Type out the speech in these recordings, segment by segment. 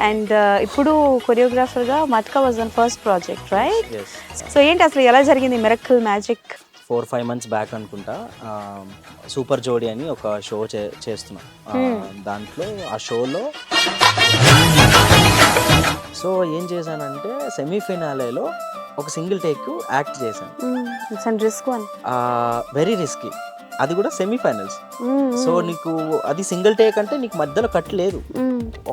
And ఇప్పుడు కొరియోగ్రాఫర్గా Matka was an first project right. Yes. So ఏంటి అసలు ఎలా జరిగింది మిరకిల్ మ్యాజిక్? 4-5 months బ్యాక్ అనుకుంటా సూపర్ జోడీ అని ఒక షో చేస్తున్నాం. దాంట్లో ఆ షోలో సో ఏం చేశానంటే సెమీఫైనాలేలో ఒక సింగిల్ టేక్ యాక్ట్ చేశాను. రిస్క్ వన్, వెరీ రిస్కీ, అది కూడా సెమీఫైనల్స్. సో నీకు అది సింగిల్ టేక్ అంటే నీకు మధ్యలో కట్ లేదు.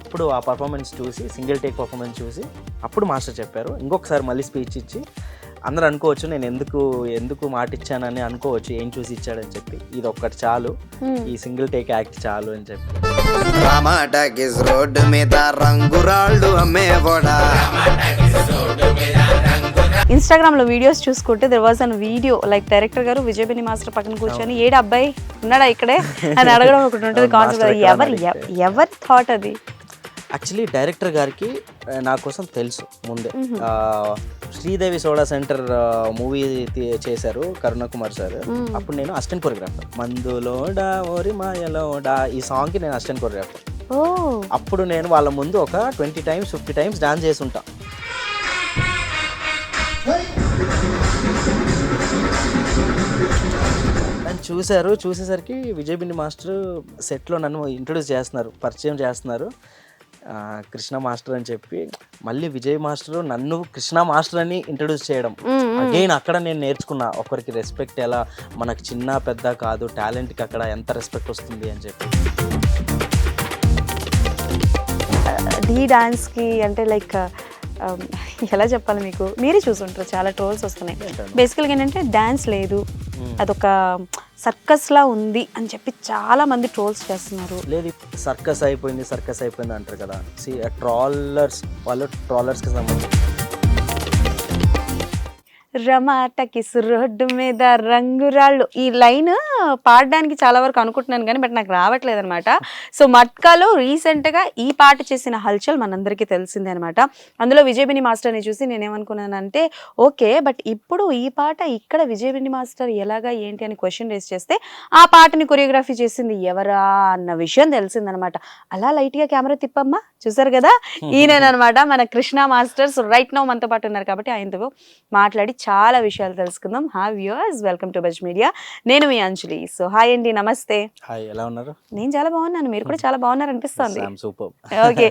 అప్పుడు ఆ పర్ఫార్మెన్స్ చూసి, సింగిల్ టేక్ పర్ఫార్మెన్స్ చూసి అప్పుడు మాస్టర్ చెప్పారు ఇంకొకసారి మళ్ళీ స్పీచ్ ఇచ్చి, అందరూ అనుకోవచ్చు నేను ఎందుకు మాట ఇచ్చానని అనుకోవచ్చు, ఏం చూసి ఇచ్చాడని చెప్పి. ఇది ఒక్కటి చాలు, ఈ సింగిల్ టేక్ యాక్ట్ చాలు అని చెప్పి. రామాటాకిస్ రోడ్డు మీద రంగురాళ్ళు అమ్మేవాడా. ఇన్స్టాగ్రామ్లో వీడియోస్ చూసుకుంటే there was an video like director గారు విజయ్ బెన్ని మాస్టర్ పక్కన కూర్చొని ఏడు అబ్బాయి ఉన్నాడా ఇక్కడే అని అడగడం ఒకటి ఉంటుంది కాన్సెప్ట్. ఎవరి థాట్ అది? యాక్చువల్లీ డైరెక్టర్ గారికి నా కోసం తెలుసు ముందే. శ్రీదేవి సోడా సెంటర్ మూవీ చేశారు కరుణ కుమార్ సార్. అప్పుడు నేను అసిస్టెంట్ కొరియోగ్రాఫర్. మందులోడా ఓరి మాయలోడా ఈ సాంగ్కి నేను అసిస్టెంట్ కొరియోగ్రాఫర్. అప్పుడు నేను వాళ్ళ ముందు ఒక 20 times 50 times డాన్స్ చేసి ఉంటా. నన్ను చూసేసరికి విజయ్ బిన్ని మాస్టర్ సెట్లో నన్ను పరిచయం చేస్తున్నారు కృష్ణ మాస్టర్ అని చెప్పి. మళ్ళీ విజయ్ మాస్టర్ నన్ను కృష్ణ మాస్టర్ అని ఇంట్రడ్యూస్ చేయడం అగైన్ అక్కడ నేను నేర్చుకున్నా ఒకరికి రెస్పెక్ట్ ఎలా, మనకు చిన్న పెద్ద కాదు, టాలెంట్కి అక్కడ ఎంత రెస్పెక్ట్ వస్తుంది అని చెప్పి. ఢీ డాన్స్కి అంటే లైక్ ఎలా చెప్పాలి మీకు, మీరే చూసుంటారు చాలా ట్రోల్స్ వస్తున్నాయి. బేసికల్గా ఏంటంటే డ్యాన్స్ లేదు, అదొక సర్కస్లా ఉంది అని చెప్పి చాలా మంది ట్రోల్స్ చేస్తున్నారు. లేదు సర్కస్ అయిపోయింది అంటారు కదా. ట్రాలర్స్కి సంబంధించి రమాటకిస్ రోడ్డు మీద రంగురాళ్ళు ఈ లైన్ పాడడానికి చాలా వరకు అనుకుంటున్నాను కానీ బట్ నాకు రావట్లేదు అనమాట. సో మట్కాలో రీసెంట్గా ఈ పాట చేసిన హల్చల్ మనందరికీ తెలిసిందే అనమాట. అందులో విజయ్ బిన్ని మాస్టర్ని చూసి నేనేమనుకున్నానంటే ఓకే, బట్ ఇప్పుడు ఈ పాట ఇక్కడ విజయ్ బిన్ని మాస్టర్ ఎలాగా ఏంటి అని క్వశ్చన్ రేస్ చేస్తే ఆ పాటని కొరియోగ్రఫీ చేసింది ఎవరా అన్న విషయం తెలిసిందనమాట. అలా లైట్గా కెమెరా తిప్పమ్మా, చూసారు కదా, ఈయననమాట మన కృష్ణ మాస్టర్స్. రైట్ నౌ మనతో పాటు ఉన్నారు కాబట్టి ఆయనతో మాట్లాడి చాలా విషయాలు తెలుసుకుందాం. Hi viewers, welcome to buzz media. నేను మీ అంజలి. సో హాయ్ అండి, నమస్తే. హాయ్, ఎలా ఉన్నారు? నేను చాలా బాగున్నాను, మీరు కూడా చాలా బాగున్నారు అనిపిస్తుంది. సూపర్. ఓకే,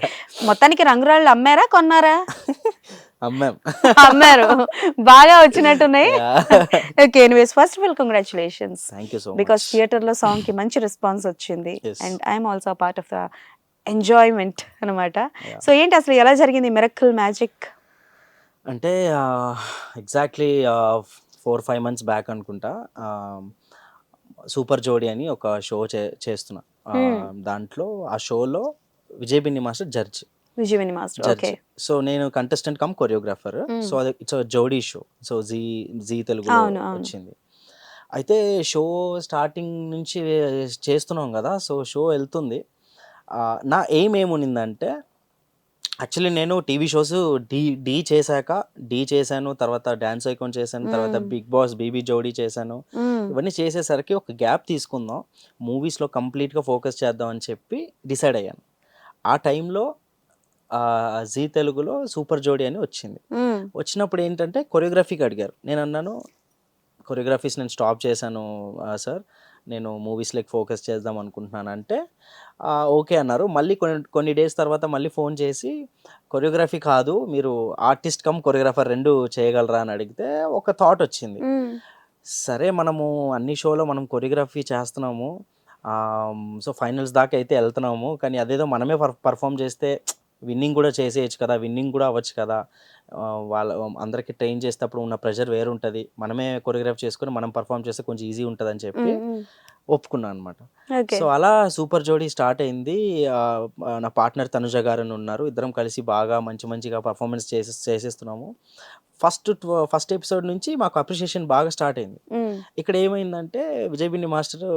మొత్తానికి రంగురాళ్ళు అమ్మారా కొన్నారా? అమ్మారు, బాగా వచ్చినట్టున్నాయి. Okay, anyways first of all congratulations, thank you so much. Because theatre లో సాంగ్ కి మంచి రెస్పాన్స్ వచ్చింది and I'm also part of the enjoyment అనమాట. సో ఏంటి అసలు ఎలా జరిగింది మిరకిల్ మ్యాజిక్? అంటే ఎగ్జాక్ట్లీ 4-5 months బ్యాక్ అనుకుంటా సూపర్ జోడీ అని ఒక షో చేస్తున్నా. దాంట్లో ఆ షోలో Vijay Binni master judge. Vijay Binni master, okay. So నేను కంటెస్టెంట్ కమ్ కొరియోగ్రాఫర్. సో అది it's Jodi show. So G తెలుగులో వచ్చింది. అయితే షో స్టార్టింగ్ నుంచి చేస్తున్నాం కదా, సో షో వెళ్తుంది. నా ఎయిమ్ ఏమునిందంటే యాక్చువల్లీ నేను టీవీ షోస్ డీ చేశాను, తర్వాత డాన్స్ ఐకాన్ చేశాను, తర్వాత బిగ్ బాస్ బీబీ జోడీ చేశాను. ఇవన్నీ చేసేసరికి ఒక గ్యాప్ తీసుకుందాం, మూవీస్లో కంప్లీట్గా ఫోకస్ చేద్దాం అని చెప్పి డిసైడ్ అయ్యాను. ఆ టైంలో జీ తెలుగులో సూపర్ జోడీ అని వచ్చినప్పుడు ఏంటంటే కొరియోగ్రఫీకి అడిగారు. నేను అన్నాను కొరియోగ్రఫీస్ నేను స్టాప్ చేశాను సార్, నేను మూవీస్లోకి ఫోకస్ చేద్దాం అనుకుంటున్నాను అంటే ఓకే అన్నారు. మళ్ళీ కొన్ని డేస్ తర్వాత మళ్ళీ ఫోన్ చేసి కొరియోగ్రఫీ కాదు, మీరు ఆర్టిస్ట్ కమ్ కొరియోగ్రాఫర్ 2 చేయగలరా అని అడిగితే ఒక థాట్ వచ్చింది. సరే, మనము అన్ని షోలో మనం కొరియోగ్రఫీ చేస్తున్నాము, సో ఫైనల్స్ దాకా అయితే వెళ్తున్నాము, కానీ అదేదో మనమే పర్ఫామ్ చేస్తే విన్నింగ్ కూడా చేసేయచ్చు కదా, విన్నింగ్ కూడా అవ్వచ్చు కదా, వాళ్ళ అందరికీ ట్రైన్ చేసేటప్పుడు ఉన్న ప్రెషర్ వేరు ఉంటుంది, మనమే కొరియోగ్రాఫ్ చేసుకుని మనం పర్ఫామ్ చేస్తే కొంచెం ఈజీ ఉంటుంది అని చెప్పి ఒప్పుకున్నాను అనమాట. సో అలా సూపర్ జోడీ స్టార్ట్ అయింది. నా పార్ట్నర్ తనుజ గారు ఉన్నారు, ఇద్దరం కలిసి బాగా మంచిగా పర్ఫార్మెన్స్ చేసేస్తున్నాము. ఫస్ట్ ఎపిసోడ్ నుంచి మాకు అప్రిషియేషన్ బాగా స్టార్ట్ అయింది. ఇక్కడ ఏమైందంటే Vijay Binni master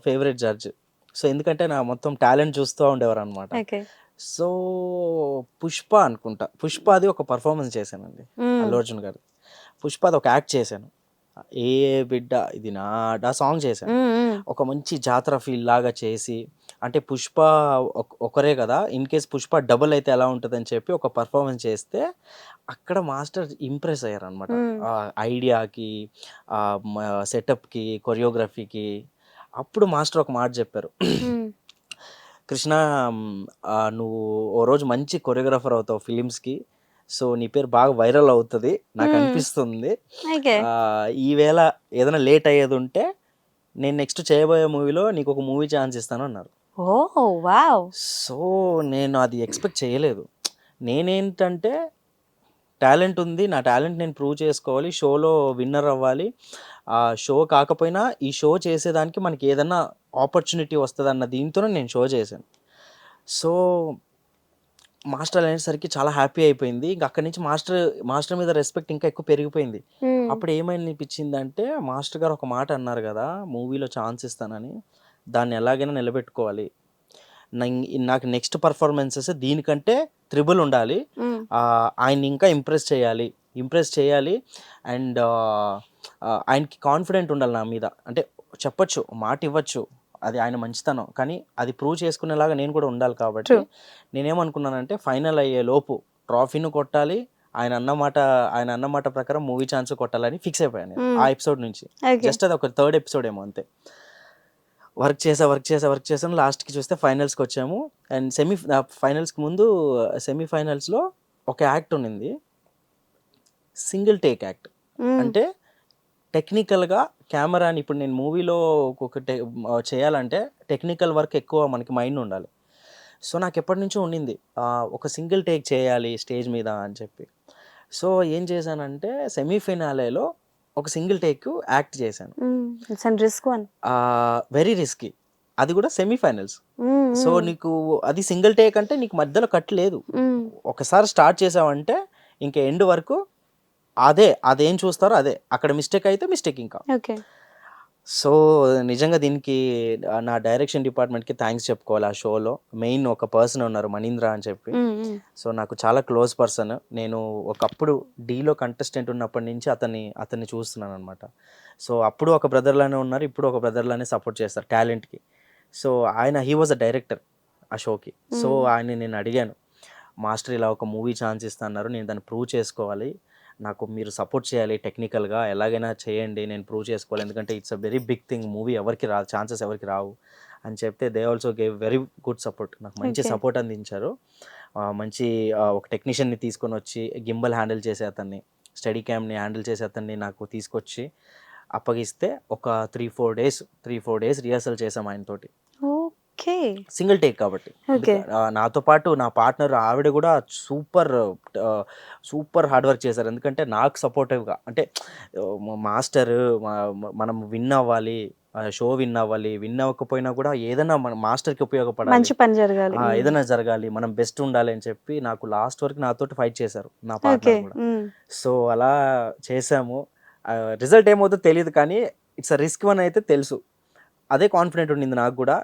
favourite judge. So ఎందుకంటే నా మొత్తం టాలెంట్ చూస్తూ ఉండేవారు అనమాట. సో పుష్ప అది ఒక పర్ఫార్మెన్స్ చేశానండి, అల్లు అర్జున్ గారు. పుష్ప అది ఒక యాక్ట్ చేశాను, ఏ బిడ్డ ఇది నాడా సాంగ్ చేశాను. ఒక మంచి జాతర ఫీల్ లాగా చేసి అంటే పుష్ప ఒకరే కదా, ఇన్ కేస్ పుష్ప డబుల్ అయితే ఎలా ఉంటుందని చెప్పి ఒక పర్ఫార్మెన్స్ చేస్తే అక్కడ మాస్టర్ ఇంప్రెస్ అయ్యారు అనమాట. ఆ ఐడియాకి, ఆ సెటప్కి, కొరియోగ్రఫీకి. అప్పుడు మాస్టర్ ఒక మాట చెప్పారు, కృష్ణ నువ్వు ఓ రోజు మంచి కొరియోగ్రాఫర్ అవుతావు ఫిలిమ్స్కి, సో నీ పేరు బాగా వైరల్ అవుతుంది నాకు అనిపిస్తుంది. ఈవేళ ఏదైనా లేట్ అయ్యేది ఉంటే నేను నెక్స్ట్ చేయబోయే మూవీలో నీకు ఒక మూవీ ఛాన్స్ ఇస్తాను అన్నారు. సో నేను అది ఎక్స్పెక్ట్ చేయలేదు. నేనేంటంటే టాలెంట్ ఉంది, నా టాలెంట్ నేను ప్రూవ్ చేసుకోవాలి, షోలో విన్నర్ అవ్వాలి. ఆ షో కాకపోయినా ఈ షో చేసేదానికి మనకి ఏదన్నా ఆపర్చునిటీ వస్తుంది అన్న దీంతోనే నేను షో చేశాను. సో మాస్టర్ అనేసరికి చాలా హ్యాపీ అయిపోయింది. ఇంకా అక్కడి నుంచి మాస్టర్ మీద రెస్పెక్ట్ ఇంకా ఎక్కువ పెరిగిపోయింది. అప్పుడు ఏమనిపించింది అంటే, మాస్టర్ గారు ఒక మాట అన్నారు కదా మూవీలో ఛాన్స్ ఇస్తానని, దాన్ని ఎలాగైనా నిలబెట్టుకోవాలి. నాకు నెక్స్ట్ పర్ఫార్మెన్సెస్ దీనికంటే త్రిబుల్ ఉండాలి, ఆయన్ని ఇంకా ఇంప్రెస్ చేయాలి అండ్ ఆయనకి కాన్ఫిడెంట్ ఉండాలి నా మీద. అంటే చెప్పొచ్చు, మాట ఇవ్వచ్చు, అది ఆయన మంచితనం, కానీ అది ప్రూవ్ చేసుకునేలాగా నేను కూడా ఉండాలి. కాబట్టి నేనేమనుకున్నానంటే ఫైనల్ అయ్యే లోపు ట్రాఫీను కొట్టాలి, ఆయన అన్నమాట ప్రకారం మూవీ ఛాన్స్ కొట్టాలని ఫిక్స్ అయిపోయాను ఆ ఎపిసోడ్ నుంచి. జస్ట్ అది ఒక 3rd ఎపిసోడ్ ఏమో అంతే. వర్క్ చేసాను, లాస్ట్కి చూస్తే ఫైనల్స్కి వచ్చాము. అండ్ ఫైనల్స్కి ముందు సెమీఫైనల్స్లో ఒక యాక్ట్ ఉన్నింది, సింగిల్ టేక్ యాక్ట్. అంటే టెక్నికల్గా కెమెరాని, ఇప్పుడు నేను మూవీలో చేయాలంటే టెక్నికల్ వర్క్ ఎక్కువ మనకి మైండ్ ఉండాలి. సో నాకు ఎప్పటి నుంచో ఉండింది ఒక సింగిల్ టేక్ చేయాలి స్టేజ్ మీద అని చెప్పి. సో ఏం చేశానంటే సెమీఫైనాలేలో ఒక సింగిల్ టేక్ యాక్ట్ చేశాను. వెరీ రిస్కీ, అది కూడా సెమీఫైనల్స్. సో నీకు అది సింగిల్ టేక్ అంటే నీకు మధ్యలో కట్ లేదు. ఒకసారి స్టార్ట్ చేసావంటే ఇంకా ఎండ్ వరకు అదేం చూస్తారో అదే, అక్కడ మిస్టేక్ అయితే మిస్టేక్ ఇంకా. సో నిజంగా దీనికి నా డైరెక్షన్ డిపార్ట్మెంట్కి థ్యాంక్స్ చెప్పుకోవాలి. ఆ షోలో మెయిన్ ఒక పర్సన్ ఉన్నారు, మనీంద్ర అని చెప్పి. సో నాకు చాలా క్లోజ్ పర్సన్. నేను ఒకప్పుడు డీలో కంటెస్టెంట్ ఉన్నప్పటి నుంచి అతన్ని చూస్తున్నాను అనమాట. సో అప్పుడు ఒక బ్రదర్లానే ఉన్నారు, ఇప్పుడు ఒక బ్రదర్లానే సపోర్ట్ చేస్తారు టాలెంట్కి. So he was a director ఆ షోకి. సో నేను అడిగాను, మాస్టర్ ఇలా ఒక మూవీ ఛాన్స్ ఇస్తా అన్నారు, నేను దాన్ని ప్రూవ్ చేసుకోవాలి, నాకు మీరు సపోర్ట్ చేయాలి, టెక్నికల్గా ఎలాగైనా చేయండి, నేను ప్రూవ్ చేసుకోవాలి, ఎందుకంటే it's a very big thing, movie ఎవరికి రాదు, ఛాన్సెస్ ఎవరికి రావు అని చెప్తే they also gave very good support. నాకు మంచి సపోర్ట్ అందించారు. మంచి ఒక టెక్నీషియన్ని తీసుకొని వచ్చి గింబల్ హ్యాండిల్ చేసే అతన్ని, స్టడీ క్యామ్ని హ్యాండిల్ చేసే అతన్ని నాకు తీసుకొచ్చి అప్పగిస్తే ఒక 3-4 డేస్ రిహర్సల్ చేసాం ఆయనతోటి. సింగిల్ టేక్ కాబట్టి. నాతో పాటు నా పార్ట్నర్ ఆవిడ కూడా సూపర్ హార్డ్ వర్క్ చేశారు. ఎందుకంటే నాకు సపోర్టివ్గా, అంటే మాస్టర్ మనం విన్ అవ్వాలి, షో విన్ అవ్వకపోయినా కూడా ఏదైనా మన మాస్టర్కి ఉపయోగపడాలి, ఏదైనా జరగాలి, మనం బెస్ట్ ఉండాలి అని చెప్పి నాకు లాస్ట్ వరకు నాతోటి ఫైట్ చేశారు నా పార్ట్నర్ కూడా. సో అలా చేసాము. రిజల్ట్ ఏమవుతుందో తెలియదు, కానీ ఇట్స్ అ రిస్క్ వన్ అయితే తెలుసు. అదే కాన్ఫిడెంట్ ఉండింది నాకు కూడా,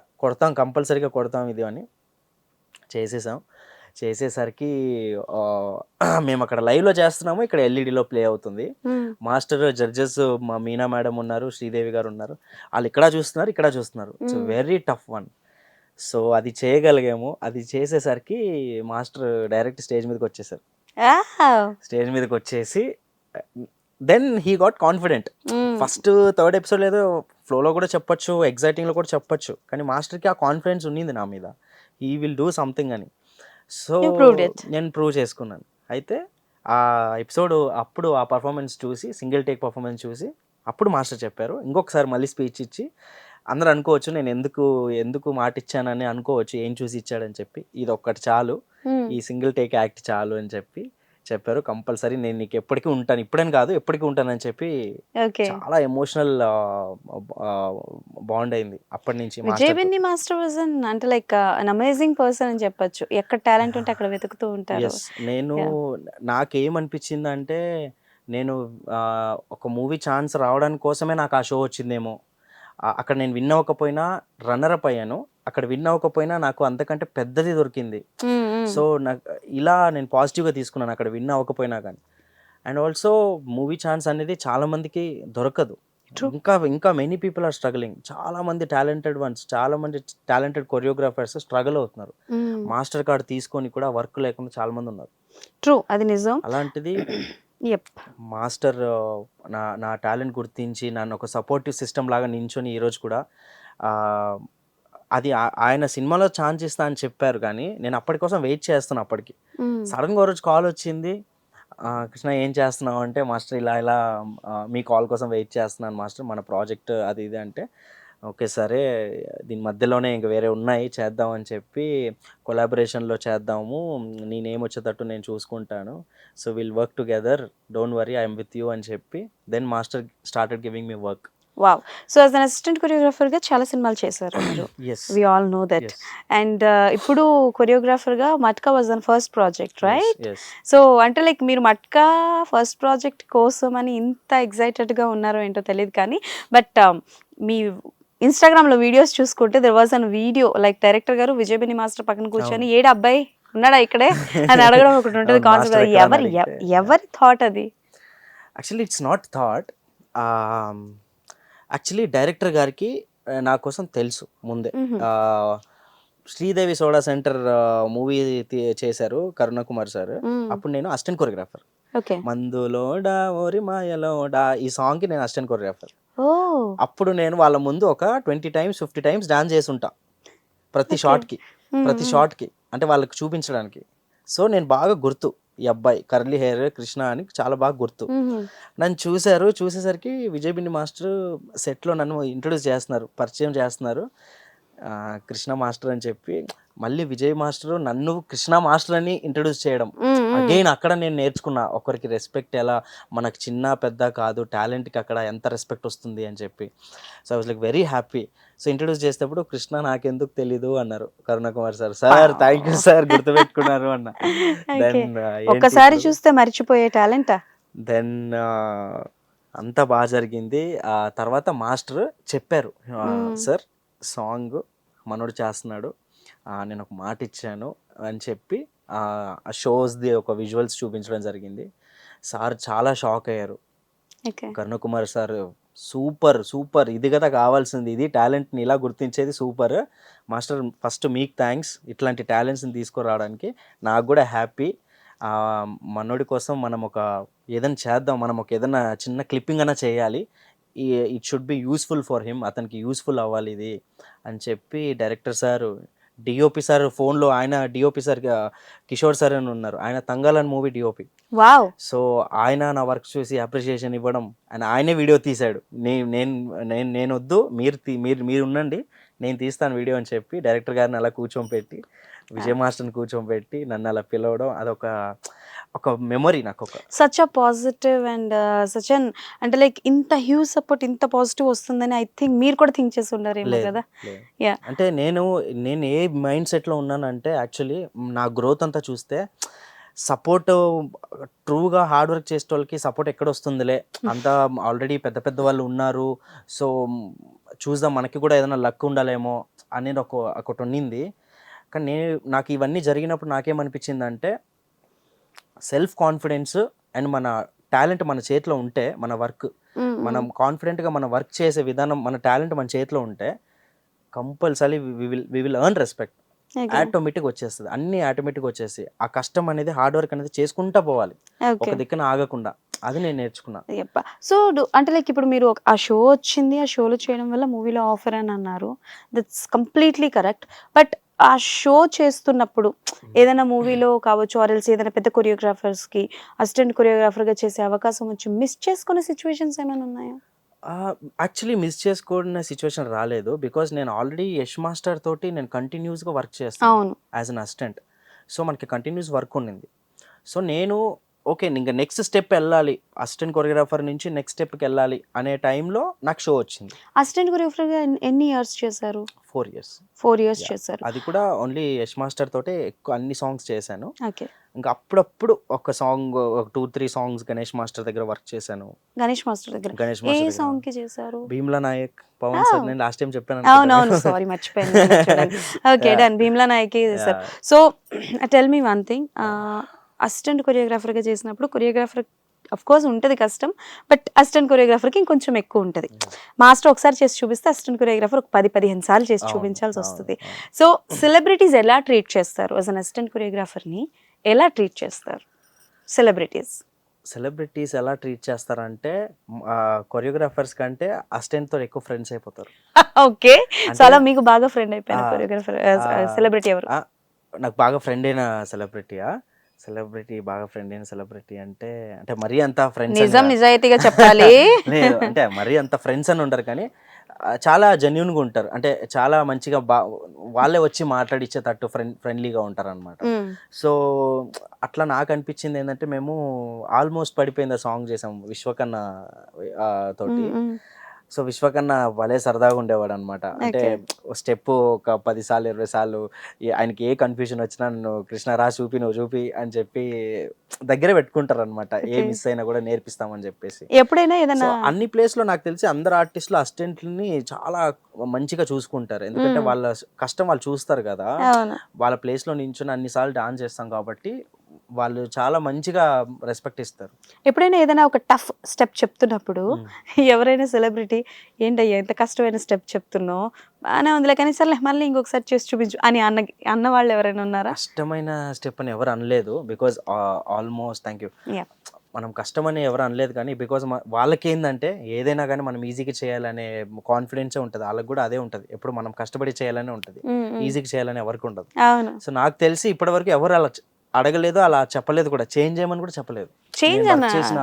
కంపల్సరీగా కొడతాం ఇది అని. చేసేసరికి మేము అక్కడ లైవ్లో చేస్తున్నాము, ఇక్కడ ఎల్ఈడిలో ప్లే అవుతుంది. మాస్టర్ జడ్జెస్ మా మీనా మేడం ఉన్నారు, శ్రీదేవి గారు ఉన్నారు, వాళ్ళు ఇక్కడ చూస్తున్నారు. It's very tough one. So అది చేయగలిగాము. అది చేసేసరికి మాస్టర్ డైరెక్ట్ స్టేజ్ మీదకి వచ్చేసి then he got confident. First 3rd episode ఏదో ఫ్లోలో కూడా చెప్పొచ్చు, ఎగ్జైటింగ్లో కూడా చెప్పొచ్చు, కానీ మాస్టర్కి ఆ కాన్ఫిడెన్స్ ఉన్నింది నా మీద, హీ విల్ డూ సంథింగ్ అని. సో నేను ప్రూవ్ చేసుకున్నాను. అయితే ఆ ఎపిసోడ్ అప్పుడు ఆ పర్ఫార్మెన్స్ చూసి, సింగిల్ టేక్ పర్ఫార్మెన్స్ చూసి అప్పుడు మాస్టర్ చెప్పారు, ఇంకొకసారి మళ్ళీ స్పీచ్ ఇచ్చి, అందరూ అనుకోవచ్చు నేను ఎందుకు మాట ఇచ్చానని అనుకోవచ్చు, ఏం చూసి ఇచ్చాడని చెప్పి, ఇది ఒక్కటి చాలు, ఈ సింగిల్ టేక్ యాక్ట్ చాలు అని చెప్పారు. కంపల్సరీ నేను నీకు ఎప్పటికీ ఉంటాను, ఇప్పుడని కాదు ఎప్పటికీ ఉంటానని చెప్పి చాలా ఎమోషనల్ బాండ్ అయింది అప్పటి నుంచి. విజయ్ మాస్టర్ వాజ్ అంటే లైక్ అన్ అమేజింగ్ పర్సన్ అని చెప్పొచ్చు. ఎక్కడ టాలెంట్ ఉంటే అక్కడ వెతుకుతూ ఉంటారు. నాకేమనిపించింది అంటే, నేను ఒక మూవీ ఛాన్స్ రావడానికి కోసమే నాకు ఆ షో వచ్చిందేమో. అక్కడ నేను విన్ అవ్వకపోయినా రన్నరప్ అయ్యాను, అక్కడ విన్ అవ్వకపోయినా నాకు అంతకంటే పెద్దది దొరికింది. సో నాకు ఇలా నేను పాజిటివ్గా తీసుకున్నాను, అక్కడ విన్ అవ్వకపోయినా కానీ. అండ్ ఆల్సో మూవీ ఛాన్స్ అనేది చాలామందికి దొరకదు. ఇంకా ఇంకా మెనీ పీపుల్ ఆర్ స్ట్రగలింగ్. చాలా మంది టాలెంటెడ్ వన్స్, చాలా మంది టాలెంటెడ్ కొరియోగ్రాఫర్స్ స్ట్రగుల్ అవుతున్నారు. మాస్టర్ కార్డ్ తీసుకొని కూడా వర్క్ లేకుండా చాలా మంది ఉన్నారు. ట్రూ, అది నిజం. అలాంటిది యప్. మాస్టర్ నా నా టాలెంట్ గుర్తించి నన్ను ఒక సపోర్టివ్ సిస్టమ్ లాగా నించొని ఈరోజు కూడా అది ఆయన సినిమాలో ఛాన్స్ ఇస్తా అని చెప్పారు, కానీ నేను అప్పటి కోసం వెయిట్ చేస్తున్నాను. అప్పటికి సడన్గా ఒక రోజు కాల్ వచ్చింది, కృష్ణ ఏం చేస్తున్నావు అంటే, మాస్టర్ ఇలా ఇలా మీ కాల్ కోసం వెయిట్ చేస్తున్నాను మాస్టర్, మన ప్రాజెక్ట్ అది ఇది అంటే, ఓకే సరే దీని మధ్యలోనే ఇంక వేరే ఉన్నాయి చేద్దామని చెప్పి కొలాబరేషన్లో చేద్దాము, నీ నేమ్ వచ్చేటట్టు నేను చూసుకుంటాను, so will work together, don't worry I'm with you అని చెప్పి then master started giving me work. Wow. So as an assistant కొరియోగ్రాఫర్గా చాలా సినిమాలు చేశారు మీరు. We all know that. And ఇప్పుడు కొరియోగ్రాఫర్గా Matka was an first project, right? So అంటే లైక్ మీరు మట్కా ఫస్ట్ ప్రాజెక్ట్ కోసం అని ఇంత ఎగ్జైటెడ్గా ఉన్నారో ఏంటో తెలియదు, కానీ బట్ మీ ఇన్స్టాగ్రామ్లో వీడియోస్ చూసుకుంటే there was an video like director గారు విజయ్ బెన్ని మాస్టర్ పక్కన కూర్చొని ఏడు అబ్బాయి ఉన్నాడా ఇక్కడే అని అడగడం ఒకటి ఉంటుంది కాన్సెప్ట్. ఎవరి థాట్ అది? Actually it's not thought. Actually director గారికి నా కోసం తెలుసు ముందే. శ్రీదేవి సోడా సెంటర్ మూవీ చేశారు కరుణకుమార్ సార్, అప్పుడు నేను అసిస్టెంట్ కొరియోగ్రాఫర్. మందులోడా ఓరి మాయలోడా ఈ సాంగ్కి నేను అసిస్టెంట్ కొరియోగ్రాఫర్. అప్పుడు నేను వాళ్ళ ముందు ఒక 20 times 50 times డాన్స్ చేసి ఉంటా ప్రతి షాట్కి అంటే వాళ్ళకి చూపించడానికి. సో నేను బాగా గుర్తు, ఈ అబ్బాయి కర్లీ హెయిర్ కృష్ణ అని చాలా బాగా గుర్తు. నన్ను చూసేసరికి విజయ్ బిన్ని మాస్టర్ సెట్లో నన్ను ఇంట్రొడ్యూస్ చేస్తున్నారు, పరిచయం చేస్తున్నారు, కృష్ణ మాస్టర్ అని చెప్పి. మళ్ళీ విజయ్ మాస్టర్ నన్ను కృష్ణ మాస్టర్ అని ఇంట్రొడ్యూస్ చేయడం అగైన్ అక్కడ నేను నేర్చుకున్నా ఒకరికి రెస్పెక్ట్ ఎలా, మనకు చిన్న పెద్ద కాదు, టాలెంట్కి అక్కడ ఎంత రెస్పెక్ట్ వస్తుంది అని చెప్పి. So I was like very happy. So introduce చేసేటప్పుడు కృష్ణ నాకెందుకు తెలీదు అన్నారు Karunakumar sir. Sir thank you sir గుర్తుపెట్టుకున్నారు అన్న. దెన్ ఒక్కసారి చూస్తే మరిచిపోయే టాలెంటా? దెన్ అంతా బాగా జరిగింది. ఆ తర్వాత మాస్టర్ చెప్పారు, సార్ సాంగ్ మనోడు చేస్తున్నాడు, నేను ఒక మాట ఇచ్చాను అని చెప్పి ఆ షోస్ది ఒక విజువల్స్ చూపించడం జరిగింది. సార్ చాలా షాక్ అయ్యారు. కరుణకుమార్ సార్ సూపర్ ఇది కదా కావాల్సింది, ఇది టాలెంట్ని ఇలా గుర్తించేది సూపర్ మాస్టర్, ఫస్ట్ మీకు థ్యాంక్స్ ఇట్లాంటి టాలెంట్స్ని తీసుకురావడానికి. నాకు కూడా హ్యాపీ, మనోడి కోసం మనం ఒక ఏదైనా చేద్దాం, మనం ఒక ఏదైనా చిన్న క్లిప్పింగ్ అయినా చేయాలి, it should be useful for him, అతనికి యూస్ఫుల్ అవ్వాలి ఇది అని చెప్పి డైరెక్టర్ సార్, డిఓపి సార్ ఫోన్లో, ఆయన డిఓపి సార్ కిషోర్ సార్ అని ఉన్నారు, ఆయన తంగాలన్ మూవీ డిఓపి. సో ఆయన నా వర్క్ చూసి అప్రిషియేషన్ ఇవ్వడం, అండ్ ఆయనే వీడియో తీశాడు. నేను వద్దు, మీరు ఉండండి, నేను తీస్తాను వీడియో అని చెప్పి డైరెక్టర్ గారిని అలా కూర్చోబెట్టి, విజయ్ మాస్టర్ని కూర్చోబెట్టి నన్ను అలా పిలవడం, అదొక మెమరీ నాకు. Such a positive and such an అంటే లైక్ ఇంత హ్యూజ్ సపోర్ట్, ఇంత పాజిటివ్ వస్తుందని ఐ థింక్ మీరు కూడా థింక్ చేసి ఉండారేమో కదా. అంటే నేను ఏ మైండ్ సెట్లో ఉన్నానంటే, యాక్చువల్లీ నా గ్రోత్ అంతా చూస్తే సపోర్ట్ ట్రూగా హార్డ్ వర్క్ చేసే వాళ్ళకి సపోర్ట్ ఎక్కడ వస్తుందిలే, అంతా ఆల్రెడీ పెద్ద వాళ్ళు ఉన్నారు, సో చూద్దాం మనకి కూడా ఏదైనా లక్ ఉండాలేమో అనేది ఒకటి ఉన్నింది. కానీ నాకు ఇవన్నీ జరిగినప్పుడు నాకేమనిపించిందంటే, సెల్ఫ్ కాన్ఫిడెన్స్ అండ్ మన టాలెంట్ మన చేతిలో ఉంటే, మన వర్క్ మనం కాన్ఫిడెంట్గా మన వర్క్ చేసే విధానం, మన టాలెంట్ మన చేతిలో ఉంటే compulsory we will earn respect. Automatic వచ్చేస్తుంది, అన్ని ఆటోమేటిక్ వచ్చేసి ఆ కష్టం అనేది, హార్డ్ వర్క్ అనేది చేసుకుంటా పోవాలి, ఒక దిక్కున ఆగకుండా. అది నేను నేర్చుకున్నా. సో అంటే లైక్ ఇప్పుడు మీరు ఆ షో వచ్చింది, ఆ షోలో చేయడం వల్ల మూవీలో ఆఫర్ అని అన్నారు, దట్స్ కంప్లీట్లీ కరెక్ట్. బట్ ఆ షో చేస్తున్నప్పుడు ఏదైనా మూవీలో కావచ్చు, ఆర్ఎల్స్ ఏదైనా పెద్ద కొరియోగ్రాఫర్స్కి అసిస్టెంట్ కొరియోగ్రాఫర్గా చేసే అవకాశం వచ్చి మిస్ చేసుకునే సిచ్యువేషన్స్ ఏమైనా ఉన్నాయా? యాక్చువల్లీ మిస్ చేసుకున్న సిచ్యువేషన్ రాలేదు, బికాజ్ నేను ఆల్రెడీ యష్ మాస్టర్ తోటి నేను కంటిన్యూస్గా వర్క్ చేస్తాను యాజ్ అన్ అసిస్టెంట్. సో మనకి కంటిన్యూస్ వర్క్ ఉండింది. సో నేను ఓకే ఇంకా నెక్స్ట్ స్టెప్ వెళ్ళాలి, అసిస్టెంట్ కొరియోగ్రాఫర్ నుంచి నెక్స్ట్ స్టెప్కి వెళ్ళాలి అనే టైంలో నాకు షో వచ్చింది. అసిస్టెంట్ కొరియోగ్రాఫర్గా ఎన్ని ఇయర్స్ చేశారు? 4 years చేశారు. అది కూడా ఓన్లీ యష్ మాస్టర్ తోటే ఎక్కువ అన్ని సాంగ్స్ చేశాను. ఇంకా అప్పుడప్పుడు ఒక సాంగ్, 2-3 సాంగ్స్ గణేష్ మాస్టర్ దగ్గర వర్క్ చేశాను. గణేష్ మాస్టర్ దగ్గర ఏ సాంగ్ కి చేశారు? భీమ్లా నాయక్, పవన్ సార్, నేను లాస్ట్ టైం చెప్పాను. అవునవును, సారీ మర్చిపోయాను. ఓకే డన్, భీమ్లా నాయక్ చేశారు. So tell me one thing, assistant కొరియోగ్రాఫర్గా చేసినప్పుడు కొరియోగ్రాఫర్ అఫ్ కోర్స్ ఉంటుంది కష్టం, బట్ అసిస్టెంట్ కొరియోగ్రాఫర్కి ఇంకొంచెం ఎక్కువ ఉంటుంది. మాస్టర్ ఒకసారి చేసి చూపిస్తే అసిస్టెంట్ కొరియోగ్రాఫర్ ఒక 10-15 సార్లు చేసి చూపించాల్సి వస్తుంది. సో సెలబ్రిటీస్ ఎలా ట్రీట్ చేస్తారు? యాజ్ అన్ అసిస్టెంట్ కొరియోగ్రాఫర్ని ఎలా ట్రీట్ చేస్తారు సెలబ్రిటీస్ ఎలా ట్రీట్ చేస్తారంటే కొరియోగ్రాఫర్స్ కంటే అసిస్టెంట్తో ఎక్కువ ఫ్రెండ్స్ అయిపోతారు. ఓకే, సో అలా మీకు బాగా ఫ్రెండ్ అయిపోయిన కొరియోగ్రాఫర్ సెలబ్రిటీ ఎవరు? నాకు బాగా ఫ్రెండ్ అయిన బాగా ఫ్రెండ్ అయిన సెలబ్రిటీ అంటే అంటే మరీ అంత ఫ్రెండ్స్ నిజం నిజాయితీగా చెప్పాలి. లేదు అంటే మరీ అంత ఫ్రెండ్స్ అని ఉండరు కానీ చాలా జెన్యున్గా ఉంటారు. అంటే చాలా మంచిగా వాళ్ళే వచ్చి మాట్లాడిచ్చేటట్టు ఫ్రెండ్లీగా ఉంటారు అనమాట. సో అట్లా నాకు అనిపించింది ఏంటంటే, మేము ఆల్మోస్ట్ పడిపోయింది సాంగ్ చేసాం విశ్వకన్న తోటి. సో విశ్వకన్న భలే సరదాగా ఉండేవాడు అనమాట. అంటే స్టెప్ ఒక 10 సార్లు 20 సార్లు ఆయనకి ఏ కన్ఫ్యూజన్ వచ్చినా నన్ను కృష్ణ రా చూపి నువ్వు చూపి అని చెప్పి దగ్గర పెట్టుకుంటారు అనమాట. ఏ మిస్ అయినా కూడా నేర్పిస్తామని చెప్పేసి. ఎప్పుడైనా ఏదైనా అన్ని ప్లేస్ లో నాకు తెలిసి అందరు ఆర్టిస్టులు అసిస్టెంట్లని చాలా మంచిగా చూసుకుంటారు. ఎందుకంటే వాళ్ళ కష్టం వాళ్ళు చూస్తారు కదా. వాళ్ళ ప్లేస్ లో నించుని అన్నిసార్లు డాన్స్ చేస్తాం కాబట్టి వాళ్ళు చాలా మంచిగా రెస్పెక్ట్ ఇస్తారు. ఎప్పుడైనా ఏదైనా ఒక టఫ్ స్టెప్ చెప్తున్నప్పుడు ఎవరైనా సెలబ్రిటీ ఏంటయ్యా ఎంత కష్టమైన స్టెప్ చెప్తున్నావు, బాగానే ఉందిలే కానీ సర్లే మళ్ళీ ఇంకొకసారి చేసి చూపించు అని అన్న వాళ్ళు ఎవరైనా ఉన్నారా? కష్టమైన స్టెప్ అని ఎవరు అనలేదు. బికాజ్ ఆల్మోస్ట్ థ్యాంక్ యూ, మనం కష్టమని ఎవరు అనలేదు. కానీ బికాజ్ వాళ్ళకి ఏంటంటే ఏదైనా కానీ మనం ఈజీగా చేయాలనే కాన్ఫిడెన్సే ఉంటుంది. వాళ్ళకి కూడా అదే ఉంటుంది. ఎప్పుడు మనం కష్టపడి చేయాలనే ఉంటుంది, ఈజీగా చేయాలని ఎవరికి ఉండదు. సో నాకు తెలిసి ఇప్పటివరకు ఎవరు అలా అడగలేదు, అలా చెప్పలేదు కూడా. చేంజ్ చేయమని కూడా చెప్పలేదు. చేసిన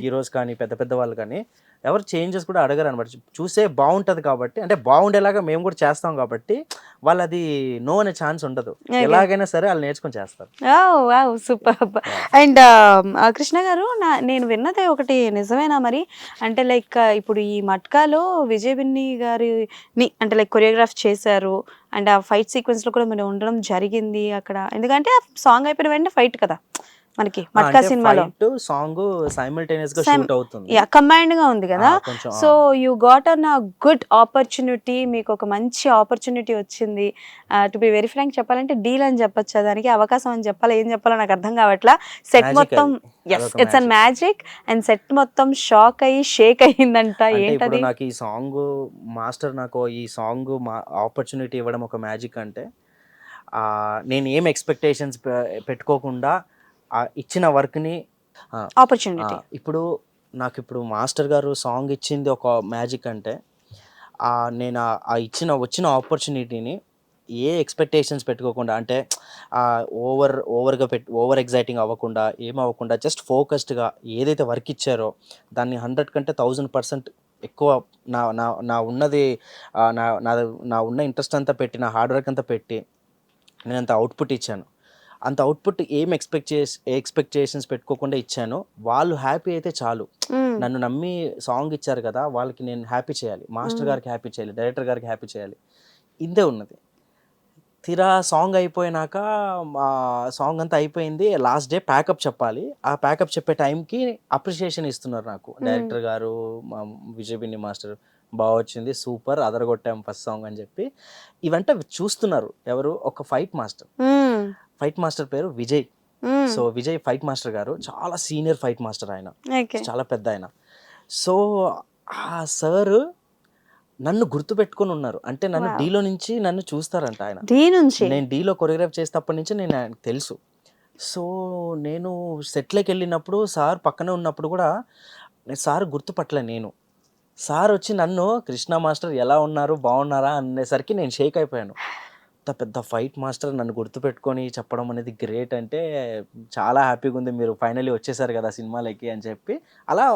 హీరోస్ కానీ పెద్ద పెద్ద వాళ్ళు కానీ ఎవరు చేంజెస్ కూడా అడగరు అనమాట. చూసే బాగుంటుంది కాబట్టి, అంటే బాగుండేలాగా మేము కూడా చేస్తాం కాబట్టి వాళ్ళు అది నో అనే ఛాన్స్ ఉండదు. ఎలాగైనా సరే వాళ్ళు నేర్చుకొని చేస్తారు. సూపర్. అండ్ కృష్ణ గారు, నేను విన్నదే ఒకటి నిజమేనా మరి? అంటే లైక్ ఇప్పుడు ఈ మట్కాలో విజయ్ బిన్ని గారిని అంటే లైక్ కొరియోగ్రాఫ్ చేశారు అండ్ ఆ ఫైట్ సీక్వెన్స్ లో కూడా మీరు ఉండడం జరిగింది అక్కడ. ఎందుకంటే సాంగ్ అయిపోయిన వెంటనే ఫైట్ కదా మనకి మట్కా సినిమాలో. సాంగ్ సైమల్టేనియస్ గా షూట్ అవుతుంది, కంబైన్డ్ గా ఉంది కదా. So you got an good opportunity, మీకు ఒక మంచి ఆపర్చునిటీ వచ్చింది. టు బి వెరీ ఫ్రాంక్ చెప్పాలంటే డీల్ అని చెప్పొచ్చు, దానికి అవకాశం అని చెప్పాలి, ఏం చెప్పాలో నాకు అర్థం కావట్లా. సెట్ మొత్తం it's an magic and set మొత్తం షాక్ అయ్యి షేక్ అయ్యిందంట. ఏంటది? నాకు ఈ సాంగ్ మాస్టర్ నాకు ఈ సాంగ్ ఆపర్చునిటీ ఇవ్వడం ఒక మ్యాజిక్. అంటే నేను ఏం ఎక్స్పెక్టేషన్స్ పెట్టుకోకుండా ఇచ్చిన వర్క్ని ఆపర్చునిటీ, ఇప్పుడు నాకు మాస్టర్ గారు సాంగ్ ఇచ్చింది ఒక మ్యాజిక్. అంటే నేను వచ్చిన ఆపర్చునిటీని ఏ ఎక్స్పెక్టేషన్స్ పెట్టుకోకుండా, అంటే ఓవర్ ఎగ్జైటింగ్ అవ్వకుండా ఏమవ్వకుండా జస్ట్ ఫోకస్డ్గా ఏదైతే వర్క్ ఇచ్చారో దాన్ని 100 కంటే 1000% ఎక్కువ నా ఉన్నది నా ఉన్న ఇంట్రెస్ట్ అంతా పెట్టి, నా హార్డ్ వర్క్ అంతా పెట్టి నేను అంత అవుట్పుట్ ఇచ్చాను. అంత అవుట్పుట్ ఏం ఎక్స్పెక్టేషన్స్ పెట్టుకోకుండా ఇచ్చాను. వాళ్ళు హ్యాపీ అయితే చాలు. నన్ను నమ్మి సాంగ్ ఇచ్చారు కదా, వాళ్ళకి నేను హ్యాపీ చేయాలి, మాస్టర్ గారికి హ్యాపీ చేయాలి, డైరెక్టర్ గారికి హ్యాపీ చేయాలి, ఇంతే ఉన్నది. తీరా సాంగ్ అయిపోయినాక సాంగ్ అంతా అయిపోయింది, లాస్ట్ డే ప్యాకప్ చెప్పాలి. ఆ ప్యాకప్ చెప్పే టైంకి అప్రిషియేషన్ ఇస్తున్నారు నాకు డైరెక్టర్ గారు, మా విజయ్ బిన్ని మాస్టర్. బాగా వచ్చింది, సూపర్, అదరగొట్టాం ఫస్ట్ సాంగ్ అని చెప్పి ఇవంటే చూస్తున్నారు. ఎవరు? ఒక ఫైట్ మాస్టర్ పేరు Vijay. So Vijay fight master గారు చాలా సీనియర్ ఫైట్ మాస్టర్, ఆయన చాలా పెద్ద ఆయన. సో ఆ సార్ నన్ను గుర్తుపెట్టుకొని ఉన్నారు. అంటే నన్ను డీలో నుంచి నన్ను చూస్తారంట ఆయన. నేను డీలో కొరియోగ్రాఫ్ చేసేటప్పటి నుంచి నేను ఆయనకు తెలుసు. సో నేను సెట్లోకి వెళ్ళినప్పుడు సార్ పక్కనే ఉన్నప్పుడు కూడా సార్ గుర్తుపట్టలే. నేను సార్ వచ్చి నన్ను కృష్ణ మాస్టర్ ఎలా ఉన్నారు, బాగున్నారా అనేసరికి నేను షేక్ అయిపోయాను. పెద్ద ఫైట్ మాస్టర్ నన్ను గుర్తుపెట్టుకొని చెప్పడం అనేది గ్రేట్. అంటే చాలా హ్యాపీగా ఉంది, మీరు ఫైనల్లీ వచ్చేసారు కదా సినిమాలకి అని చెప్పి అలా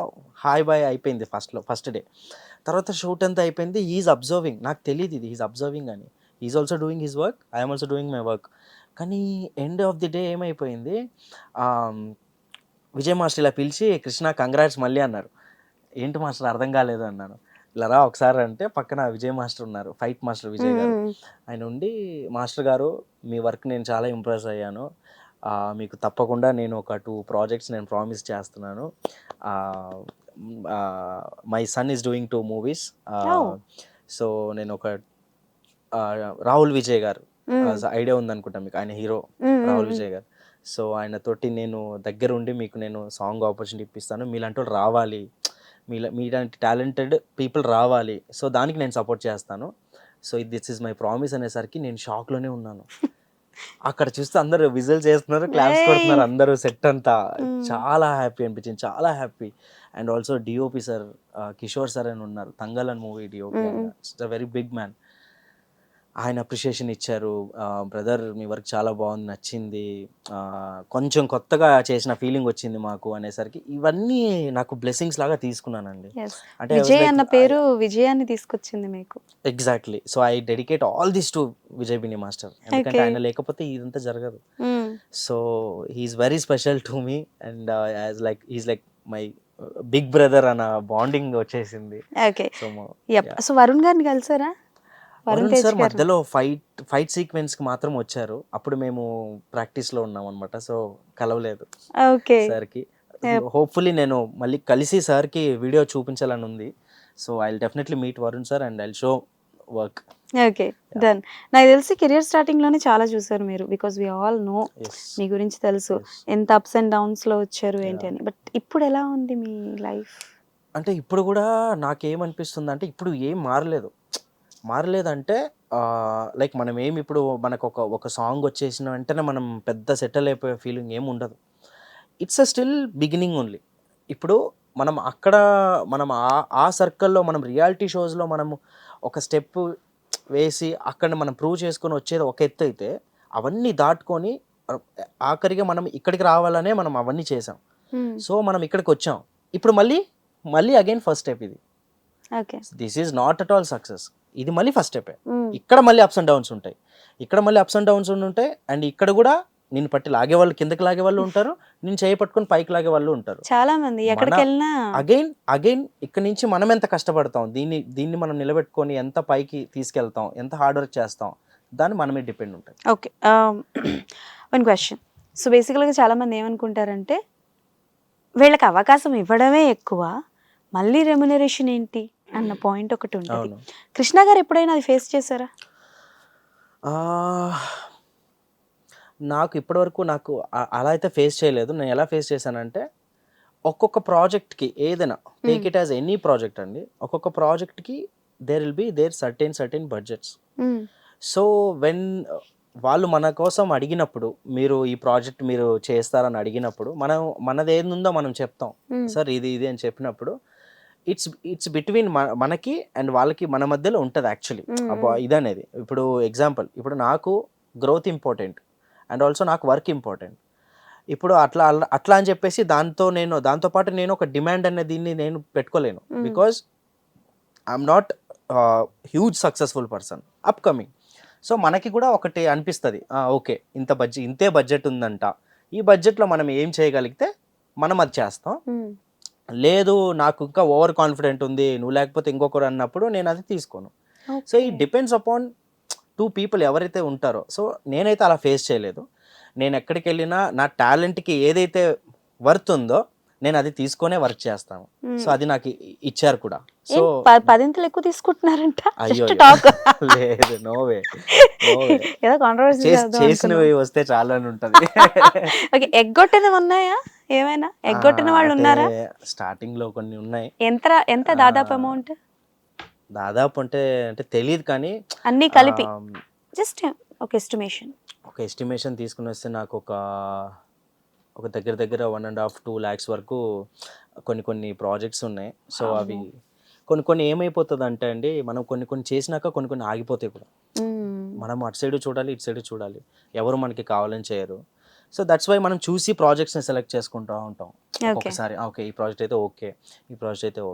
హాయ్ బాయ్ అయిపోయింది ఫస్ట్ డే. తర్వాత షూట్ అంతా అయిపోయింది. ఈజ్ అబ్జర్వింగ్, నాకు తెలియదు ఇది ఈజ్ అబ్జర్వింగ్ అని. Is also doing his work, I'm also doing my work. కానీ ఎండ్ ఆఫ్ ది డే ఏమైపోయింది, విజయ్ మాస్టర్ ఇలా పిలిచి కృష్ణ కంగ్రాట్స్ మళ్ళీ అన్నారు. ఏంటి మాస్టర్ అర్థం కాలేదు అన్నాను. ఇలా రా ఒకసారి అంటే పక్కన విజయ్ మాస్టర్ ఉన్నారు, ఫైట్ మాస్టర్ విజయ్ గారు. ఆయన ఉండి, మాస్టర్ గారు మీ వర్క్ నేను చాలా ఇంప్రెస్ అయ్యాను, మీకు తప్పకుండా నేను ఒక 2 ప్రాజెక్ట్స్ నేను ప్రామిస్ చేస్తున్నాను. My son is doing 2 movies. So నేను ఒక రాహుల్ విజయ్ గారు ఐడియా ఉందనుకుంటా మీకు, ఆయన హీరో రాహుల్ విజయ్ గారు. సో ఆయనతోటి నేను దగ్గరుండి మీకు నేను సాంగ్ ఆపర్చునిటీ ఇప్పిస్తాను, మీలాంటి వాళ్ళు రావాలి, మీలాంటి టాలెంటెడ్ పీపుల్ రావాలి, సో దానికి నేను సపోర్ట్ చేస్తాను, so this is my promise అనేసరికి నేను షాక్లోనే ఉన్నాను. అక్కడ చూస్తే అందరూ విజిల్ చేస్తున్నారు, క్లాప్స్ కొడుతున్నారు అందరూ, సెట్ అంతా. చాలా హ్యాపీ అనిపించింది, చాలా happy. And also DOP sir, Kishore sir అని ఉన్నారు, Thangalaan movie DOP, it's a very big man. ఆయన అప్రిషియేషన్ ఇచ్చారు, బ్రదర్ మీ వర్క్ చాలా బాగుంది, నచ్చింది, కొంచెం కొత్తగా చేసిన ఫీలింగ్ వచ్చింది మాకు అనేసరికి ఇవన్నీ నాకు బ్లెస్సింగ్స్ లాగా తీసుకున్నానండి. అంటే విజయ్ అన్న పేరు విజయాన్ని తీసుకొచ్చింది మీకు. Exactly. So I dedicate all this to Vijay Bini master, ఎందుకంటే ఆయన లేకపోతే ఇదంతా జరగదు. So he's very special to me and he's like my big brother అన్న బాండింగ్ వచ్చేసింది. ఓకే. సో వరుణ్ గారిని కలిసారా? వరుణ్ సార్ మధ్యలో ఫైట్ సీక్వెన్స్ కి మాత్రం వచ్చారు, అప్పుడు మేము ప్రాక్టీస్ లో ఉన్నాం అనమాట, సో కలవలేదు సార్ కి. హోప్ఫుల్లీ నేను మళ్ళీ కలిసి సార్ కి వీడియో చూపించాలని ఉంది. So I will definitely meet Varun sir and I will show work. Okay, done. నాకు తెలిసి కెరియర్ స్టార్టింగ్ లోనే చాలా చూసారు మీరు, బికాస్ వి ఆల్ నో మీ గురించి తెలుసు, ఎంత అప్స్ అండ్ డౌన్స్ లో వచ్చారు ఏంటి అని. బట్ ఇప్పుడు ఎలా ఉంది మీ లైఫ్? అంటే ఇప్పుడు కూడా నాకేమనిపిస్తుంది అంటే ఇప్పుడు ఏం మారలేదంటే లైక్ మనం ఏమి ఇప్పుడు మనకు ఒక సాంగ్ వచ్చేసిన వెంటనే మనం పెద్ద సెటిల్ అయిపోయే ఫీలింగ్ ఏమి ఉండదు. It's a still beginning only. ఇప్పుడు మనం ఆ సర్కిల్లో మనం రియాలిటీ షోస్లో మనము ఒక స్టెప్ వేసి అక్కడ మనం ప్రూవ్ చేసుకొని వచ్చేది ఒక ఎత్తు అయితే, అవన్నీ దాటుకొని ఆఖరిగా మనం ఇక్కడికి రావాలనే మనం అవన్నీ చేసాం. సో మనం ఇక్కడికి వచ్చాం, ఇప్పుడు మళ్ళీ అగైన్ ఫస్ట్ స్టెప్ ఇది. This is not at all success, ఇది మళ్ళీ ఫస్ట్ స్టెప్. ఇక్కడ మళ్ళీ అప్స్ అండ్ డౌన్స్ ఉంటాయి, ఉంటాయి. అండ్ ఇక్కడ కూడా నేను పట్టి లాగే వాళ్ళు, కిందకి లాగే వాళ్ళు ఉంటారు, నేను చేయి పట్టుకొని పైకి లాగే వాళ్ళు ఉంటారు చాలా మంది. ఎక్కడికి వెళ్ళినా అగైన్ ఇక్కడ నుంచి మనం ఎంత కష్టపడతాం, దీన్ని మనం నిలబెట్టుకొని ఎంత పైకి తీసుకెళ్తాం, ఎంత హార్డ్ వర్క్ చేస్తాం, దాన్ని మనమే డిపెండ్ ఉంటాయి. Okay, one question. సో బేసికల్గా చాలా మంది ఏమనుకుంటారంటే వీళ్ళకి అవకాశం ఇవ్వడమే ఎక్కువ, మళ్ళీ రెమ్యునరేషన్ ఏంటి అన్న పాయింట్ ఒకటి ఉంటుంది. కృష్ణ గారు ఎప్పుడైనా అది ఫేస్ చేశారా? నాకు ఇప్పటివరకు అలా అయితే ఫేస్ చేయలేదు. నేను ఎలా ఫేస్ చేశానంటే, ఒక్కొక్క ప్రాజెక్ట్కి ఏదైనా take it as any project అండి, ఒక్కొక్క ప్రాజెక్ట్కి there will be certain budgets. So when వాళ్ళు మన కోసం అడిగినప్పుడు, మీరు ఈ ప్రాజెక్ట్ మీరు చేస్తారని అడిగినప్పుడు, మనది ఏందో మనం చెప్తాం, సార్ ఇది అని చెప్పినప్పుడు ఇట్స్ బిట్వీన్ మనకి అండ్ వాళ్ళకి మన మధ్యలో ఉంటుంది యాక్చువల్లీ ఇదనేది. ఇప్పుడు ఎగ్జాంపుల్, ఇప్పుడు నాకు గ్రోత్ ఇంపార్టెంట్ అండ్ ఆల్సో నాకు వర్క్ ఇంపార్టెంట్. ఇప్పుడు అట్లా అని చెప్పేసి దాంతో పాటు నేను ఒక డిమాండ్ అనే దీన్ని నేను పెట్టుకోలేను, because I'm not huge successful person upcoming. So మనకి కూడా ఒకటి అనిపిస్తుంది, ఓకే ఇంతే బడ్జెట్ ఉందంట, ఈ బడ్జెట్లో మనం ఏం చేయగలిగితే మనం అది చేస్తాం. లేదు నాకు ఇంకా ఓవర్ కాన్ఫిడెంట్ ఉంది, నువ్వు లేకపోతే ఇంకొకరు అన్నప్పుడు నేను అది తీసుకోను. సో ఈ డిపెండ్స్ అపాన్ టూ పీపుల్ ఎవరైతే ఉంటారో. సో నేనైతే అలా ఫేస్ చేయలేదు. నేను ఎక్కడికి వెళ్ళినా నా టాలెంట్కి ఏదైతే వర్త్ ఉందో నేను అది తీసుకొనే వర్క్ చేస్తాను. సో అది నాకు ఇచ్చారు కూడా. సో 10 ఎక్కువ తీసుకుంటున్నారంట. అయ్యో లేదు, నోవే. చేసినవి వస్తే చాలా అని ఉంటది. ఎగ్గొట్టినవి ఉన్నాయా? ఏమైనా ఎగ్గొట్టిన వాళ్ళు ఉన్నారా? స్టార్టింగ్ లో కొన్ని ఉన్నాయి. ఎంత దాదాపు అమౌంట్? దాదాపు అంటే తెలియదు కానీ అన్ని కలిపి జస్ట్ ఒక ఎస్టిమేషన్ తీసుకుని వస్తే నాకు ఒక దగ్గర 1.5-2 lakhs వరకు కొన్ని ప్రాజెక్ట్స్ ఉన్నాయి. సో అవి కొన్ని ఏమైపోతుంది అంటే అండి, మనం కొన్ని చేసినాక కొన్ని ఆగిపోతాయి కూడా. మనం అటు సైడ్ చూడాలి, ఇటు సైడ్ చూడాలి, ఎవరు మనకి కావాలని చేయరు. సో దట్స్ వై మనం చూసి ప్రాజెక్ట్స్ని సెలెక్ట్ చేసుకుంటూ ఉంటాం. ఒకసారి ఓకే ఈ ప్రాజెక్ట్ అయితే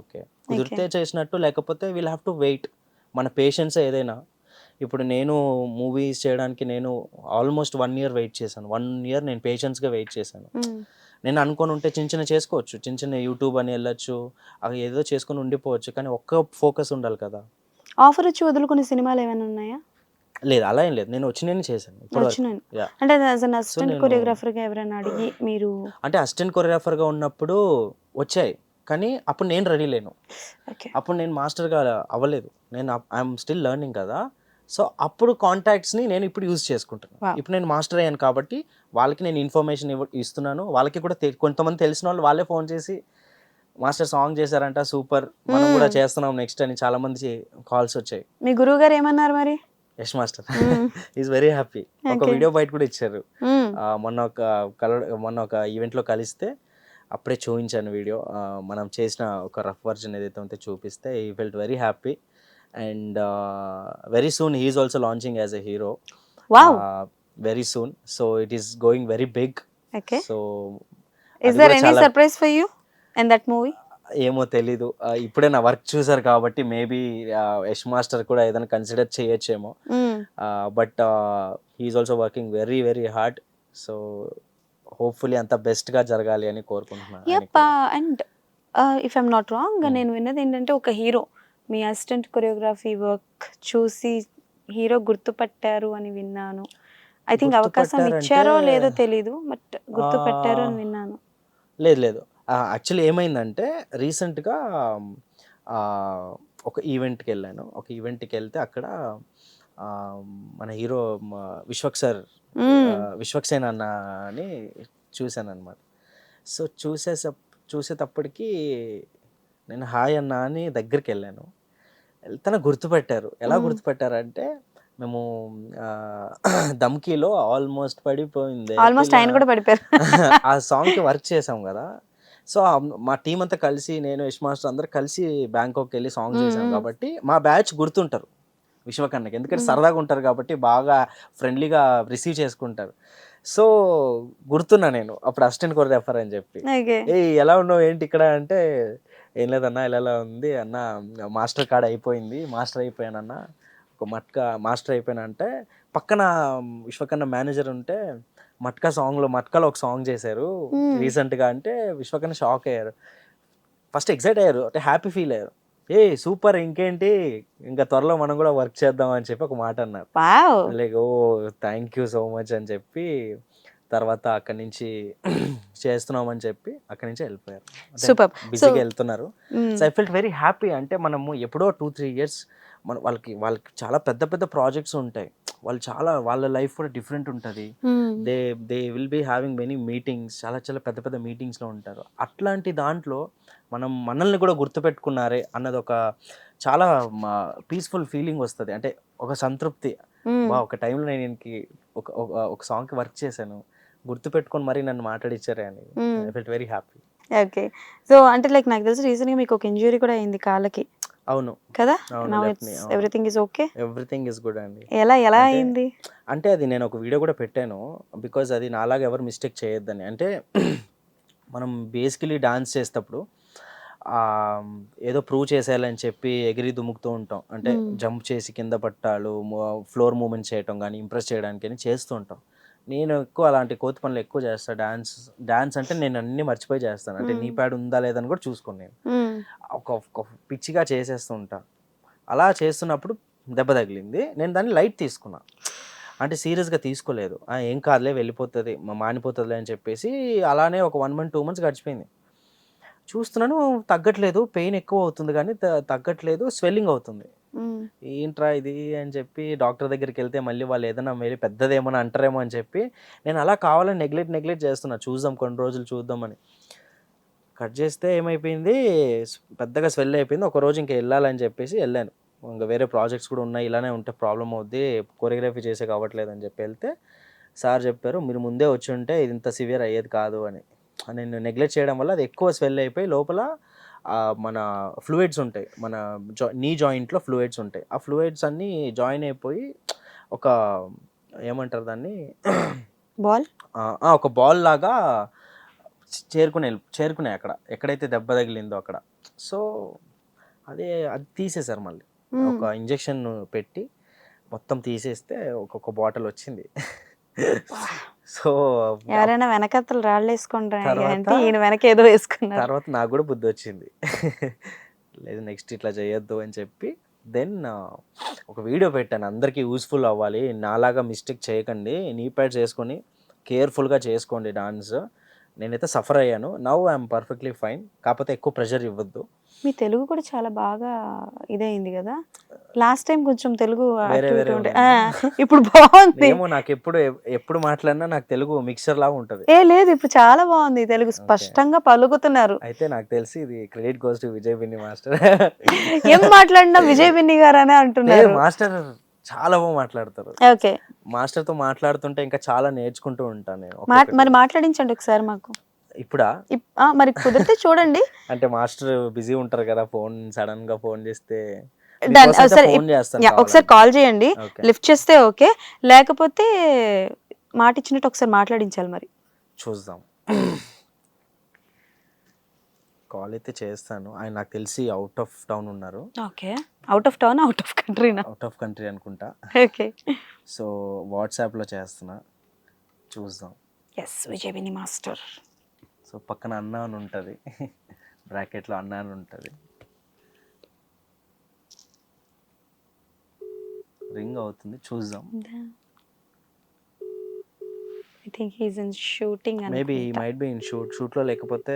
ఓకే కుదిరితే చేసినట్టు, లేకపోతే విల్ హ్యావ్ టు వెయిట్. మన పేషెన్సే ఏదైనా. ఇప్పుడు నేను మూవీస్ చేయడానికి నేను ఆల్మోస్ట్ 1 year వెయిట్ చేశాను. 1 year నేను పేషెన్స్గా వెయిట్ చేశాను. నేను అనుకొని ఉంటే చిన్న చేసుకోవచ్చు, చిన్న యూట్యూబ్ అని వెళ్ళొచ్చు, అవి ఏదో చేసుకుని ఉండిపోవచ్చు, కానీ ఒక్క ఫోకస్ ఉండాలి కదా. ఆఫర్ వచ్చి వదులుకునే సినిమాలు ఏమైనా ఉన్నాయా? లేదు, అలా ఏం లేదు. నేను వచ్చిన చేశాను. అంటే అసిస్టెంట్ కొరియోగ్రాఫర్గా ఎవరైనా అడిగి మీరు? అంటే అసిస్టెంట్ కొరియోగ్రాఫర్గా ఉన్నప్పుడు వచ్చాయి, కానీ అప్పుడు నేను రెడీ లేను. అప్పుడు నేను మాస్టర్గా అవ్వలేదు. నేను ఐఎమ్ స్టిల్ లెర్నింగ్ కదా. సో అప్పుడు కాంటాక్ట్స్ని నేను ఇప్పుడు యూజ్ చేసుకుంటున్నాను. Wow. ఇప్పుడు నేను మాస్టర్ అయ్యాను కాబట్టి వాళ్ళకి నేను ఇన్ఫర్మేషన్ ఇస్తున్నాను. వాళ్ళకి కూడా కొంతమంది తెలిసిన వాళ్ళు వాళ్ళే ఫోన్ చేసి మాస్టర్ సాంగ్ చేశారంట, సూపర్, మనం కూడా చేస్తున్నాం నెక్స్ట్ అని చాలా మంది కాల్స్ వచ్చాయి. మీ గురువు గారు ఏమన్నారు మరి? Yash master is very happy. ఒక వీడియో బయట కూడా ఇచ్చారు. మొన్న ఒక ఈవెంట్లో కలిస్తే అప్పుడే చూపించాను వీడియో. మనం చేసిన ఒక రఫ్ వర్జన్ ఏదైతే ఉంటే చూపిస్తే ఈ felt very happy. And very soon he is also launching as a hero. Wow. Very soon. So it is going very big. Okay. So Is there any surprise for you in that movie? ఏమో తెలీదు. ఇప్పుడే నా work చూసారు కాబట్టి maybe Yash master కూడా ఏదైనా consider చేయొచ్చేమో. But he's also working very very hard. So hopefully అంత బెస్ట్గా జరగాలి అని కోరుకుంటున్నాను. Yup. And if I'm not wrong, నేను విన్నది ఏంటంటే ఒక హీరో మీ అసిస్టెంట్ కొరియోగ్రఫీ వర్క్ చూసి హీరో గుర్తుపట్టారు అని విన్నాను. ఐ థింక్ అవకాశం ఇచ్చారో లేదో తెలీదు, బట్ గుర్తుపట్టారు అని విన్నాను. లేదు లేదు, యాక్చువల్లీ ఏమైందంటే రీసెంట్గా ఒక ఈవెంట్కి వెళ్ళాను. ఒక ఈవెంట్కి వెళ్తే అక్కడ మన హీరో విశ్వక్సేన్ అన్న అని చూశాను అనమాట. సో చూసేటప్పటికి నేను హాయ్ అన్న అని దగ్గరికి వెళ్ళాను. వెళ్తానే గుర్తుపెట్టారు. ఎలా గుర్తుపెట్టారంటే మేము దమ్కీలో ఆల్మోస్ట్ పడిపోయింది ఆల్మోస్ట్ ఆయన కూడా పడిపోయారు. ఆ సాంగ్కి వర్క్ చేసాం కదా. సో మా టీం అంతా కలిసి, నేను యష్ మాస్టర్ అందరు కలిసి బ్యాంకాక్ వెళ్ళి సాంగ్ చేసాం కాబట్టి మా బ్యాచ్ గుర్తుంటారు విశ్వకన్నకి. ఎందుకంటే సరదాగా ఉంటారు కాబట్టి బాగా ఫ్రెండ్లీగా రిసీవ్ చేసుకుంటారు. సో గుర్తున్నా నేను అప్పుడు అసిస్టెంట్ కొరియోగ్రాఫర్ అని చెప్పి. ఏ ఎలా ఉన్నావు ఏంటి ఇక్కడ అంటే, ఏం లేదన్నా ఇలా ఉంది అన్న, మాస్టర్ కార్డ్ అయిపోయింది, మాస్టర్ అయిపోయానన్న, ఒక మట్కా మాస్టర్ అయిపోయినా అంటే పక్కన విశ్వకన్న మేనేజర్ ఉంటే మట్కాలో ఒక సాంగ్ చేశారు రీసెంట్గా అంటే విశ్వకన్న షాక్ అయ్యారు. ఫస్ట్ ఎక్సైట్ అయ్యారు, అంటే హ్యాపీ ఫీల్ అయ్యారు. ఏ సూపర్, ఇంకేంటి, ఇంకా త్వరలో మనం కూడా వర్క్ చేద్దాం అని చెప్పి ఒక మాట అన్నారు. Like oh thank you so much అని చెప్పి తర్వాత అక్కడి నుంచి చేస్తున్నామని చెప్పి అక్కడి నుంచి వెళ్ళిపోయారు. బిజీగా వెళ్తున్నారు. So I felt very happy. అంటే మనము ఎప్పుడో 2-3 years వాళ్ళకి చాలా పెద్ద పెద్ద ప్రాజెక్ట్స్ ఉంటాయి. వాళ్ళ లైఫ్ కూడా డిఫరెంట్ ఉంటుంది. They will be having many meetings, చాలా పెద్ద పెద్ద మీటింగ్స్లో ఉంటారు. అట్లాంటి దాంట్లో మనల్ని కూడా గుర్తుపెట్టుకున్నారే అన్నది ఒక చాలా పీస్ఫుల్ ఫీలింగ్ వస్తుంది. అంటే ఒక సంతృప్తి. ఒక టైంలో నేను ఒక సాంగ్కి వర్క్ చేశాను, గుర్తుపెట్టుకొని మరీ నన్ను మాట్లాడిచ్చారే అని. I felt very happy. Okay. So అంటే లైక్ నాకు తెలిసి రీసెంట్గా మీకు ఒక ఇంజురీ కూడా అయింది కాళ్ళకి అవును కదా? Everything is okay? Everything is good అండి. ఎలా అయింది అంటే అది నేను ఒక వీడియో కూడా పెట్టాను. బికాజ్ అది నాలాగా ఎవరు మిస్టేక్ చేయొద్దని. అంటే మనం బేసికలీ డాన్స్ చేసేటప్పుడు ఏదో ప్రూవ్ చేసేయాలని చెప్పి ఎగిరి దుముకుతూ ఉంటాం. అంటే జంప్ చేసి కింద పట్టాలు, ఫ్లోర్ మూమెంట్ చేయటం కానీ ఇంప్రెస్ చేయడానికి చేస్తూ ఉంటాం. నేను ఎక్కువ అలాంటి కోతి పనులు ఎక్కువ చేస్తాను. డాన్స్ అంటే నేను అన్ని మర్చిపోయి చేస్తాను. అంటే నీ ప్యాడ్ ఉందా లేదని కూడా చూసుకోను. నేను ఒక పిచ్చిగా చేసేస్తూ ఉంటాను. అలా చేస్తున్నప్పుడు దెబ్బ తగిలింది. నేను దాన్ని లైట్ తీసుకున్నా, అంటే సీరియస్గా తీసుకోలేదు. ఏం కాదులే, వెళ్ళిపోతుంది, మానిపోతుందిలే అని చెప్పేసి అలానే ఒక 1 month 2 months గడిచిపోయింది. చూస్తున్నాను తగ్గట్లేదు, పెయిన్ ఎక్కువ అవుతుంది కానీ తగ్గట్లేదు, స్వెల్లింగ్ అవుతుంది. ఏంట్రా ఇది అని చెప్పి డాక్టర్ దగ్గరికి వెళ్తే మళ్ళీ వాళ్ళు ఏదైనా పెద్దదేమో అంటారేమో అని చెప్పి నేను అలా కావాలని నెగ్లెక్ట్ చేస్తున్నా. చూద్దాం, కొన్ని రోజులు చూద్దామని. కట్ చేస్తే ఏమైపోయింది, పెద్దగా స్వెల్ అయిపోయింది. ఒక రోజు ఇంకా వెళ్ళాలని చెప్పేసి వెళ్ళాను. ఇంకా వేరే ప్రాజెక్ట్స్ కూడా ఉన్నాయి, ఇలానే ఉంటే ప్రాబ్లం అవుద్ది, కొరియోగ్రఫీ చేసే కావట్లేదు అని చెప్పి వెళ్తే సార్ చెప్పారు, మీరు ముందే వచ్చి ఉంటే ఇది ఇంత సివియర్ అయ్యేది కాదు అని. నేను నెగ్లెక్ట్ చేయడం వల్ల అది ఎక్కువ స్వెల్ అయిపోయి లోపల మన ఫ్లూయిడ్స్ ఉంటాయి, మన నీ జాయింట్లో ఫ్లూయిడ్స్ ఉంటాయి. ఆ ఫ్లూయిడ్స్ అన్నీ జాయిన్ అయిపోయి ఒక ఏమంటారు దాన్ని, ఒక బాల్ లాగా చేరుకునే అక్కడ ఎక్కడైతే దెబ్బ తగిలిందో అక్కడ. సో అది తీసేశారు. మళ్ళీ ఒక ఇంజెక్షన్ పెట్టి మొత్తం తీసేస్తే ఒక్కొక్క బాటిల్ వచ్చింది. సో ఎవరైనా వెనకత్తలు రాళ్ళు వేసుకుంటారు, ఈయన వెనక ఏదో వేసుకున్నారు. తర్వాత నాకు కూడా బుద్ధి వచ్చింది, లేదు నెక్స్ట్ ఇట్లా చేయొద్దు అని చెప్పి దెన్ ఒక వీడియో పెట్టాను. అందరికీ యూస్ఫుల్ అవ్వాలి, నాలాగా మిస్టేక్ చేయకండి, నీ ప్యాడ్ చేసుకొని కేర్ఫుల్గా చేసుకోండి డాన్స్. నేనైతే సఫర్ అయ్యాను. Now I'm perfectly fine. కాకపోతే ఎక్కువ ప్రెషర్ ఇవ్వద్దు. మీ తెలుగు కూడా చాలా బాగా ఇదైంది కదా. లాస్ట్ టైం కొంచెం తెలుగు వేరే అటు వేరే ఇటు ఉండే. ఉండిందా? ఇప్పుడు బాగుంది. ఏమో నాకు ఎప్పుడు మాట్లాడినా నాకు తెలుగు మిక్సర్ లాగా ఉంటది. లేదు ఇప్పుడు చాలా బాగుంది తెలుగు, స్పష్టంగా పలుకుతున్నారు. అయితే నాకు తెలిసి ఇది credit goes to Vijay Binni master. ఏం మాట్లాడినా విజయ్ బిన్ని గారు అనే అంటున్నారు. మాస్టర్ చాలా బాగా మాట్లాడతారు. ఓకే, మాస్టర్ తో మాట్లాడుతుంటే ఇంకా చాలా నేర్చుకుంటూ ఉంటాను నేను. ఒక్కొక్కటి. మరి మాట్లాడించండి ఒకసారి మాకు. ఇప్పుడా? మరి కుదిరితే చూడండి. అంటే మాస్టర్ బిజీ ఉంటారు కదా, ఫోన్ సడన్ గా ఫోన్ చేస్తే Done. మీకోసం అయితే ఒకసారి ఫోన్ చేస్తాను ఒకసారి కావాలంటే. కాల్ చేయండి, Okay. లిఫ్ట్ చేస్తే ఓకే, లేకపోతే మాట ఇచ్చినట్టు ఒకసారి మాట్లాడించాలి మరి. చూద్దాం. కాల్ అయితే చేస్తాను. ఆయన నాకు తెలిసి అవుట్ ఆఫ్ టౌన్ ఉన్నారు. Okay, out of town, out of కంట్రీనా? అవుట్ ఆఫ్ కంట్రీ అనుకుంటా. ఓకే, సో వాట్సాప్లో చేస్తున్నా, చూద్దాం. Yes, Vijay Binni master. So పక్కన అన్న అని ఉంటుంది, బ్రాకెట్లో అన్న అని ఉంటుంది. రింగ్ అవుతుంది, చూద్దాం. I think he's in shooting maybe ఈ అనుకుంటా. మైట్ బి ఇన్ షూట్లో, లేకపోతే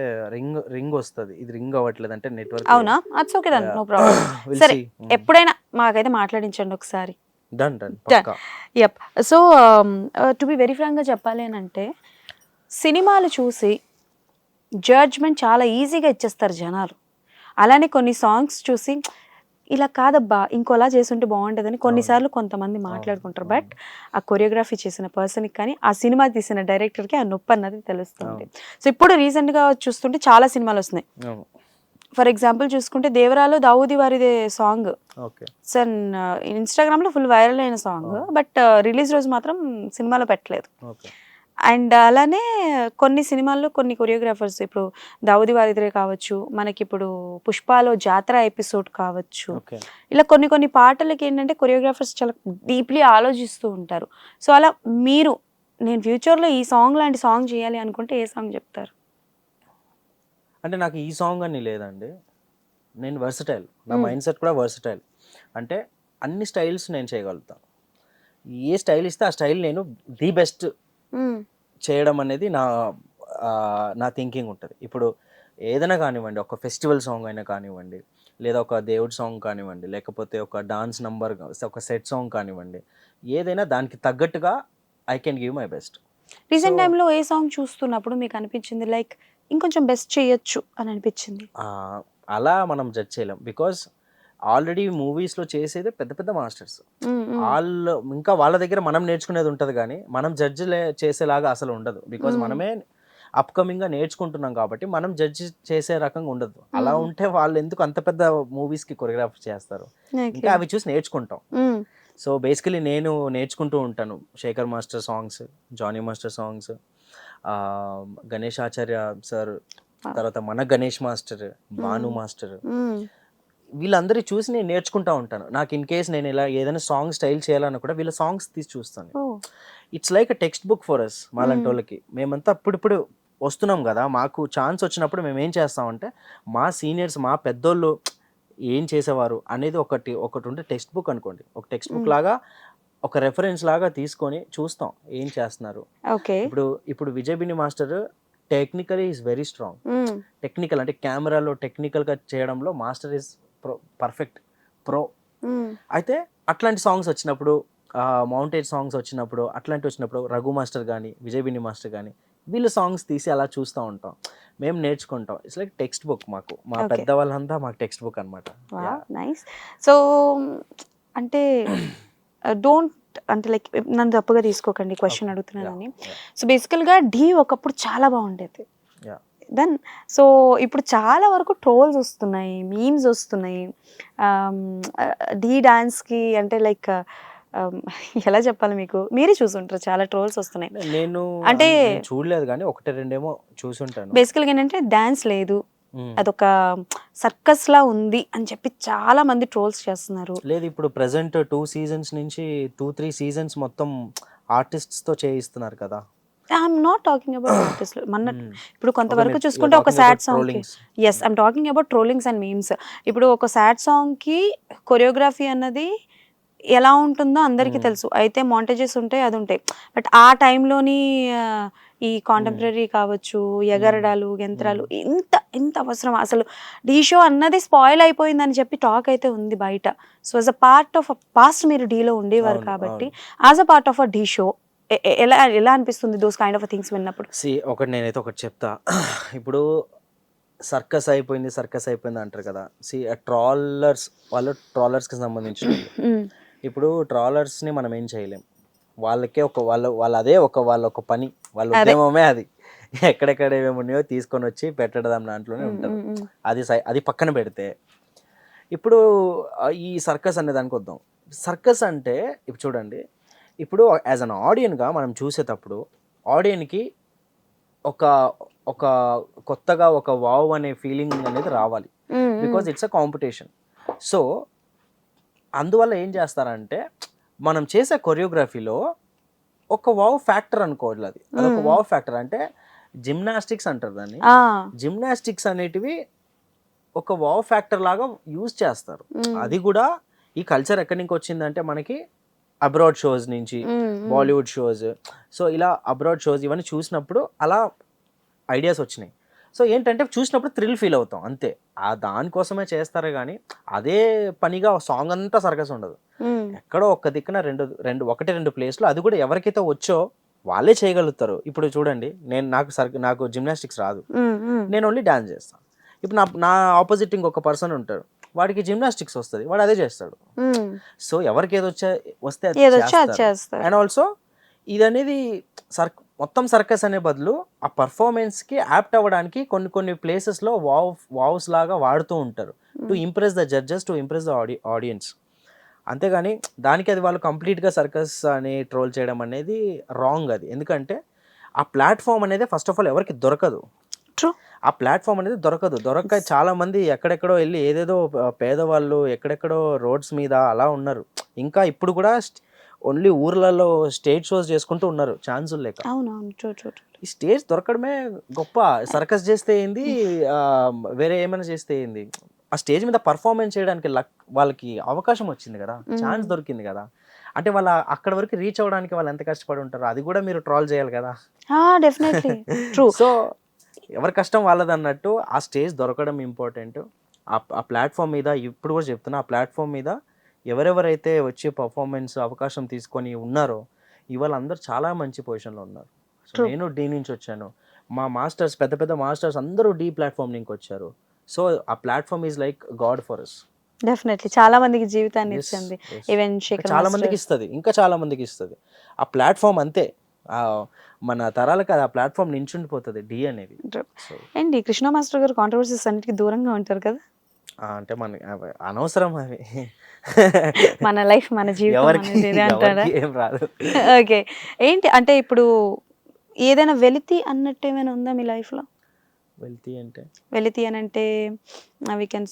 రింగ్ వస్తుంది. ఇది రింగ్ అవ్వట్లేదు అంటే నెట్వర్క్. అవునా? It's okay then, no problem. సరే, ఎప్పుడైనా మాకైతే మాట్లాడించండి ఒకసారి. డన్ పక్కా. Yup. So to be very ఫ్రాంక్గా చెప్పాలి అని అంటే, సినిమాలు చూసి జడ్జ్మెంట్ చాలా ఈజీగా ఇచ్చేస్తారు జనాలు. అలానే కొన్ని సాంగ్స్ చూసి ఇలా కాదబ్బా ఇంకోలా చేసుంటే బాగుంటుందని కొన్నిసార్లు కొంతమంది మాట్లాడుకుంటారు. బట్ ఆ కొరియోగ్రఫీ చేసిన పర్సన్కి కానీ ఆ సినిమా తీసిన డైరెక్టర్కి ఆ నొప్పి అన్నది తెలుస్తుంది. సో ఇప్పుడు రీసెంట్గా చూస్తుంటే చాలా సినిమాలు వస్తున్నాయి. ఫర్ ఎగ్జాంపుల్ చూసుకుంటే దేవరాలో దావూది వారిదే సాంగ్ ఓకే సార్ ఇన్స్టాగ్రామ్లో ఫుల్ వైరల్ అయిన సాంగ్, బట్ రిలీజ్ రోజు మాత్రం సినిమాలో పెట్టలేదు. ఓకే. అండ్ అలానే కొన్ని సినిమాల్లో కొన్ని కొరియోగ్రాఫర్స్, ఇప్పుడు దావూది వారిదే కావచ్చు, మనకి ఇప్పుడు పుష్పాలో జాతర ఎపిసోడ్ కావచ్చు, ఓకే. ఇలా కొన్ని కొన్ని పాటలకి ఏంటంటే కొరియోగ్రాఫర్స్ చాలా డీప్లీ ఆలోచిస్తూ ఉంటారు. సో అలా మీరు నేను ఫ్యూచర్లో ఈ సాంగ్ లాంటి సాంగ్ చేయాలి అనుకుంటే ఏ సాంగ్ చెప్తారు? అంటే నాకు ఈ సాంగ్ అని లేదండి, నేను వర్సటైల్, నా మైండ్ సెట్ కూడా వర్సటైల్. అంటే అన్ని స్టైల్స్ నేను చేయగలుగుతాను. ఏ స్టైల్ ఇస్తే ఆ స్టైల్ నేను ది బెస్ట్ చేయడం అనేది నా థింకింగ్ ఉంటుంది. ఇప్పుడు ఏదైనా కానివ్వండి, ఒక ఫెస్టివల్ సాంగ్ అయినా కానివ్వండి, లేదా ఒక దేవుడి సాంగ్ కానివ్వండి, లేకపోతే ఒక డాన్స్ నంబర్, ఒక సెట్ సాంగ్ కానివ్వండి, ఏదైనా దానికి తగ్గట్టుగా I can give my best. Recent టైంలో ఏ సాంగ్ చూస్తున్నప్పుడు మీకు అనిపించింది లైక్ ఇంకొంచెం బెస్ట్ చేయొచ్చు అని అనిపించింది? అలా మనం జడ్జ్ చేయలేం, బికాజ్ ఆల్రెడీ మూవీస్లో చేసేదే పెద్ద పెద్ద మాస్టర్స్. వాళ్ళు ఇంకా వాళ్ళ దగ్గర మనం నేర్చుకునేది ఉంటుంది, కానీ మనం జడ్జ్ చేసేలాగా అసలు ఉండదు. బికాజ్ మనమే అప్కమింగ్గా నేర్చుకుంటున్నాం కాబట్టి మనం జడ్జ్ చేసే రకంగా ఉండదు. అలా ఉంటే వాళ్ళు ఎందుకు అంత పెద్ద మూవీస్కి కొరియోగ్రాఫ్ చేస్తారు? ఇంకా అవి చూసి నేర్చుకుంటాం. సో బేసికలీ నేను నేర్చుకుంటూ ఉంటాను Shekhar master songs, Jani master songs, Ganesh Acharya sir, తర్వాత మన గణేష్ మాస్టర్, భాను మాస్టర్, వీళ్ళందరూ చూసి నేను నేర్చుకుంటూ ఉంటాను. నాకు ఇన్ కేస్ నేను ఇలా ఏదైనా సాంగ్ స్టైల్ చేయాలన్నా కూడా వీళ్ళ సాంగ్స్ తీసి చూస్తాను. It's like a textbook for us. మాలాంటి వాళ్ళకి మేమంతా అప్పుడిప్పుడు వస్తున్నాం కదా, మాకు ఛాన్స్ వచ్చినప్పుడు మేము ఏం చేస్తామంటే మా సీనియర్స్, మా పెద్దోళ్ళు ఏం చేసేవారు అనేది ఒకటి ఉంటే టెక్స్ట్ బుక్ అనుకోండి, ఒక టెక్స్ట్ బుక్ లాగా ఒక రెఫరెన్స్ లాగా తీసుకొని చూస్తాం ఏం చేస్తున్నారు. ఇప్పుడు Vijay Binni master technically is very strong. Technical అంటే కెమెరాలో టెక్నికల్గా చేయడంలో మాస్టర్ ఈజ్ పర్ఫెక్ట్ ప్రో. అయితే అట్లాంటి సాంగ్స్ వచ్చినప్పుడు, మౌంటేజ్ సాంగ్స్ వచ్చినప్పుడు, అట్లాంటివి వచ్చినప్పుడు రఘు మాస్టర్ కానీ విజయ్ బిన్ని మాస్టర్ కానీ వీళ్ళ సాంగ్స్ తీసి అలా చూస్తూ ఉంటాం, మేము నేర్చుకుంటాం. ఇట్స్ లైక్ టెక్స్ట్ బుక్ మాకు, మా పెద్దవాళ్ళంతా మాకు టెక్స్ట్ బుక్ అనమాట. నైస్. సో అంటే డోంట్ అంటే లైక్ నన్ను తప్పుగా తీసుకోకండి క్వశ్చన్ అడుగుతున్నానని. సో బేసికల్గా ఢీ ఒకప్పుడు చాలా బాగుండేది. దెన్ సో ఇప్పుడు చాలా వరకు ట్రోల్స్ వస్తున్నాయి, మీమ్స్ వస్తున్నాయి ఢీ డాన్స్కి. అంటే లైక్ ఎలా చెప్పాలి మీకు, మీరే చూసుంటారు చాలా ట్రోల్స్ వస్తున్నాయి. నేను అంటే చూడలేదు కానీ ఒకటి రెండేమో చూసుంటాను. బేసికల్గా ఏంటంటే డాన్స్ లేదు, అదొక సర్కస్ లా ఉంది అని చెప్పి చాలా మంది ట్రోల్స్ చేస్తున్నారు. లేదు, ఇప్పుడు ప్రెసెంట్ 2 seasons నుంచి 2-3 seasons మొత్తం ఆర్టిస్ట్స్ తో చేయిస్తున్నారు కదా. I'm not talking about artist. ఇప్పుడు కొంతవరకు చూసుకుంటే ఒక sad song, yes I'm talking about trollings and memes. ఇప్పుడు ఒక సాడ్ సాంగ్ కి కొరియోగ్రఫీ అన్నది ఎలా ఉంటుందో అందరికీ తెలుసు. అయితే మాంటేజెస్ ఉంటాయి, అది ఉంటాయి. బట్ ఆ టైంలోని ఈ కాంటెంపరీ కావచ్చు, ఎగరడాలు, యంత్రాలు ఇంత ఇంత అవసరం అసలు. డీ షో అన్నది స్పాయిల్ అయిపోయిందని చెప్పి టాక్ అయితే ఉంది బయట. So as a part of past మీరు డీలో ఉండేవారు కాబట్టి as a part of a Dhee show ఎలా ఎలా అనిపిస్తుంది దోస్ కైండ్ ఆఫ్ థింగ్స్ విన్నప్పుడు? నేనైతే ఒకటి చెప్తా. ఇప్పుడు సర్కస్ అయిపోయింది అంటారు కదా. ట్రాలర్స్ వాళ్ళు ట్రాలర్స్కి సంబంధించిన ఇప్పుడు ట్రాలర్స్ని మనం ఏం చేయలేం. వాళ్ళకే వాళ్ళ ఒక పని, వాళ్ళ ఉద్యమమే అది. ఎక్కడెక్కడ ఏమేమి ఉన్నాయో తీసుకొని వచ్చి పెట్టడం దాంట్లోనే ఉంటారు. అది పక్కన పెడితే ఇప్పుడు ఈ సర్కస్ అనే దానికి వద్దాం. సర్కస్ అంటే ఇప్పుడు చూడండి, ఇప్పుడు యాజ్ అన్ ఆడియన్గా మనం చూసేటప్పుడు ఆడియన్కి ఒక కొత్తగా ఒక వావ్ అనే ఫీలింగ్ అనేది రావాలి. Because it's a competition. So అందువల్ల ఏం చేస్తారంటే మనం చేసే కొరియోగ్రఫీలో ఒక వావ్ ఫ్యాక్టర్ అనుకోవాలి. అదొక వావ్ ఫ్యాక్టర్. అంటే జిమ్నాస్టిక్స్ అంటారు దాన్ని. జిమ్నాస్టిక్స్ అనేటివి ఒక వావ్ ఫ్యాక్టర్ లాగా యూజ్ చేస్తారు. అది కూడా ఈ కల్చర్ ఎక్కడి నుంచి వచ్చిందంటే మనకి అబ్రాడ్ షోస్ నుంచి, బాలీవుడ్ షోస్. సో ఇలా అబ్రాడ్ షోస్ ఇవన్నీ చూసినప్పుడు అలా ఐడియాస్ వచ్చినాయి. సో ఏంటంటే చూసినప్పుడు థ్రిల్ ఫీల్ అవుతాం అంతే. దానికోసమే చేస్తారు కానీ అదే పనిగా సాంగ్ అంతా సర్కస్ ఉండదు. ఎక్కడో ఒక్క దిక్కున రెండు ప్లేస్లో, అది కూడా ఎవరికైతే వచ్చో వాళ్ళే చేయగలుగుతారు. ఇప్పుడు చూడండి, నాకు జిమ్నాస్టిక్స్ రాదు, నేను ఓన్లీ డాన్స్ చేస్తాను. ఇప్పుడు నా ఆపోజిట్ ఇంకొక పర్సన్ ఉంటాడు, వాడికి జిమ్నాస్టిక్స్ వస్తుంది, వాడు అదే చేస్తాడు. సో ఎవరికి వస్తే అండ్ ఆల్సో ఇది అనేది మొత్తం సర్కస్ అనే బదులు ఆ పర్ఫార్మెన్స్కి యాప్ట్ అవ్వడానికి కొన్ని ప్లేసెస్లో వావ్స్ లాగా వాడుతూ ఉంటారు to impress the judges, to impress the audience. అంతేగాని దానికి అది వాళ్ళు కంప్లీట్గా సర్కస్ అని ట్రోల్ చేయడం అనేది రాంగ్. అది ఎందుకంటే ఆ ప్లాట్ఫామ్ అనేది ఫస్ట్ ఆఫ్ ఆల్ ఎవరికి దొరకదు. ఆ ప్లాట్ఫామ్ అనేది దొరక్క చాలా మంది ఎక్కడెక్కడో వెళ్ళి ఏదేదో పేదవాళ్ళు ఎక్కడెక్కడో రోడ్స్ మీద అలా ఉన్నారు. ఇంకా ఇప్పుడు కూడా ఓన్లీ ఊర్లలో స్టేజ్ షోస్ చేసుకుంటూ ఉన్నారు ఛాన్సులు లేక. ఈ స్టేజ్ దొరకడమే గొప్ప. సర్కస్ చేస్తే ఏంది, వేరే ఏమైనా చేస్తే ఏంది, ఆ స్టేజ్ మీద పర్ఫార్మెన్స్ చేయడానికి వాళ్ళకి అవకాశం వచ్చింది కదా, ఛాన్స్ దొరికింది కదా. అంటే వాళ్ళ అక్కడ వరకు రీచ్ అవ్వడానికి వాళ్ళు ఎంత కష్టపడి ఉంటారు, అది కూడా మీరు ట్రాల్ చేయాలి కదా. సో ఎవరి కష్టం వాళ్ళది అన్నట్టు ఆ స్టేజ్ దొరకడం ఇంపార్టెంట్. ఆ ప్లాట్ఫామ్ మీద ఇప్పుడు కూడా చెప్తున్నా, ఆ ప్లాట్ఫామ్ మీద ఎవరెవరైతే వచ్చి పర్ఫార్మెన్స్ అవకాశం తీసుకొని ఉన్నారో ఇవాళ అందరు చాలా మంచి పొజిషన్లో ఉన్నారు. సో నేను డీ నుంచి వచ్చాను, మా మాస్టర్స్ పెద్ద పెద్ద మాస్టర్స్ అందరూ డీ ప్లాట్ఫామ్ నుంచి వచ్చారు. సో ఆ platform is like God for us. Definitely చాలా మందికి జీవితాన్ని ఇచ్చింది. ఈవెన్ చాలా మందికి ఇస్తుంది, ఇంకా చాలా మందికి ఇస్తుంది. ఆ ప్లాట్ఫామ్ అంతే, మన తరాలకు ఆ ప్లాట్ఫామ్ నించుండిపోతుంది డీ అనేది. అండ్ కృష్ణ మాస్టర్ గారు కాంట్రవర్సీస్ అన్నిటికీ దూరంగా ఉంటారు కదా. అంటే మన అనవసరం అవి, మన లైఫ్ మన జీవితం ఏం రాదు. ఓకే, ఏంటి అంటే ఇప్పుడు ఏదైనా వెలితి అన్నట్టు ఏమైనా ఉందా మీ లైఫ్లో? వెలితి అని అంటే వీ కెన్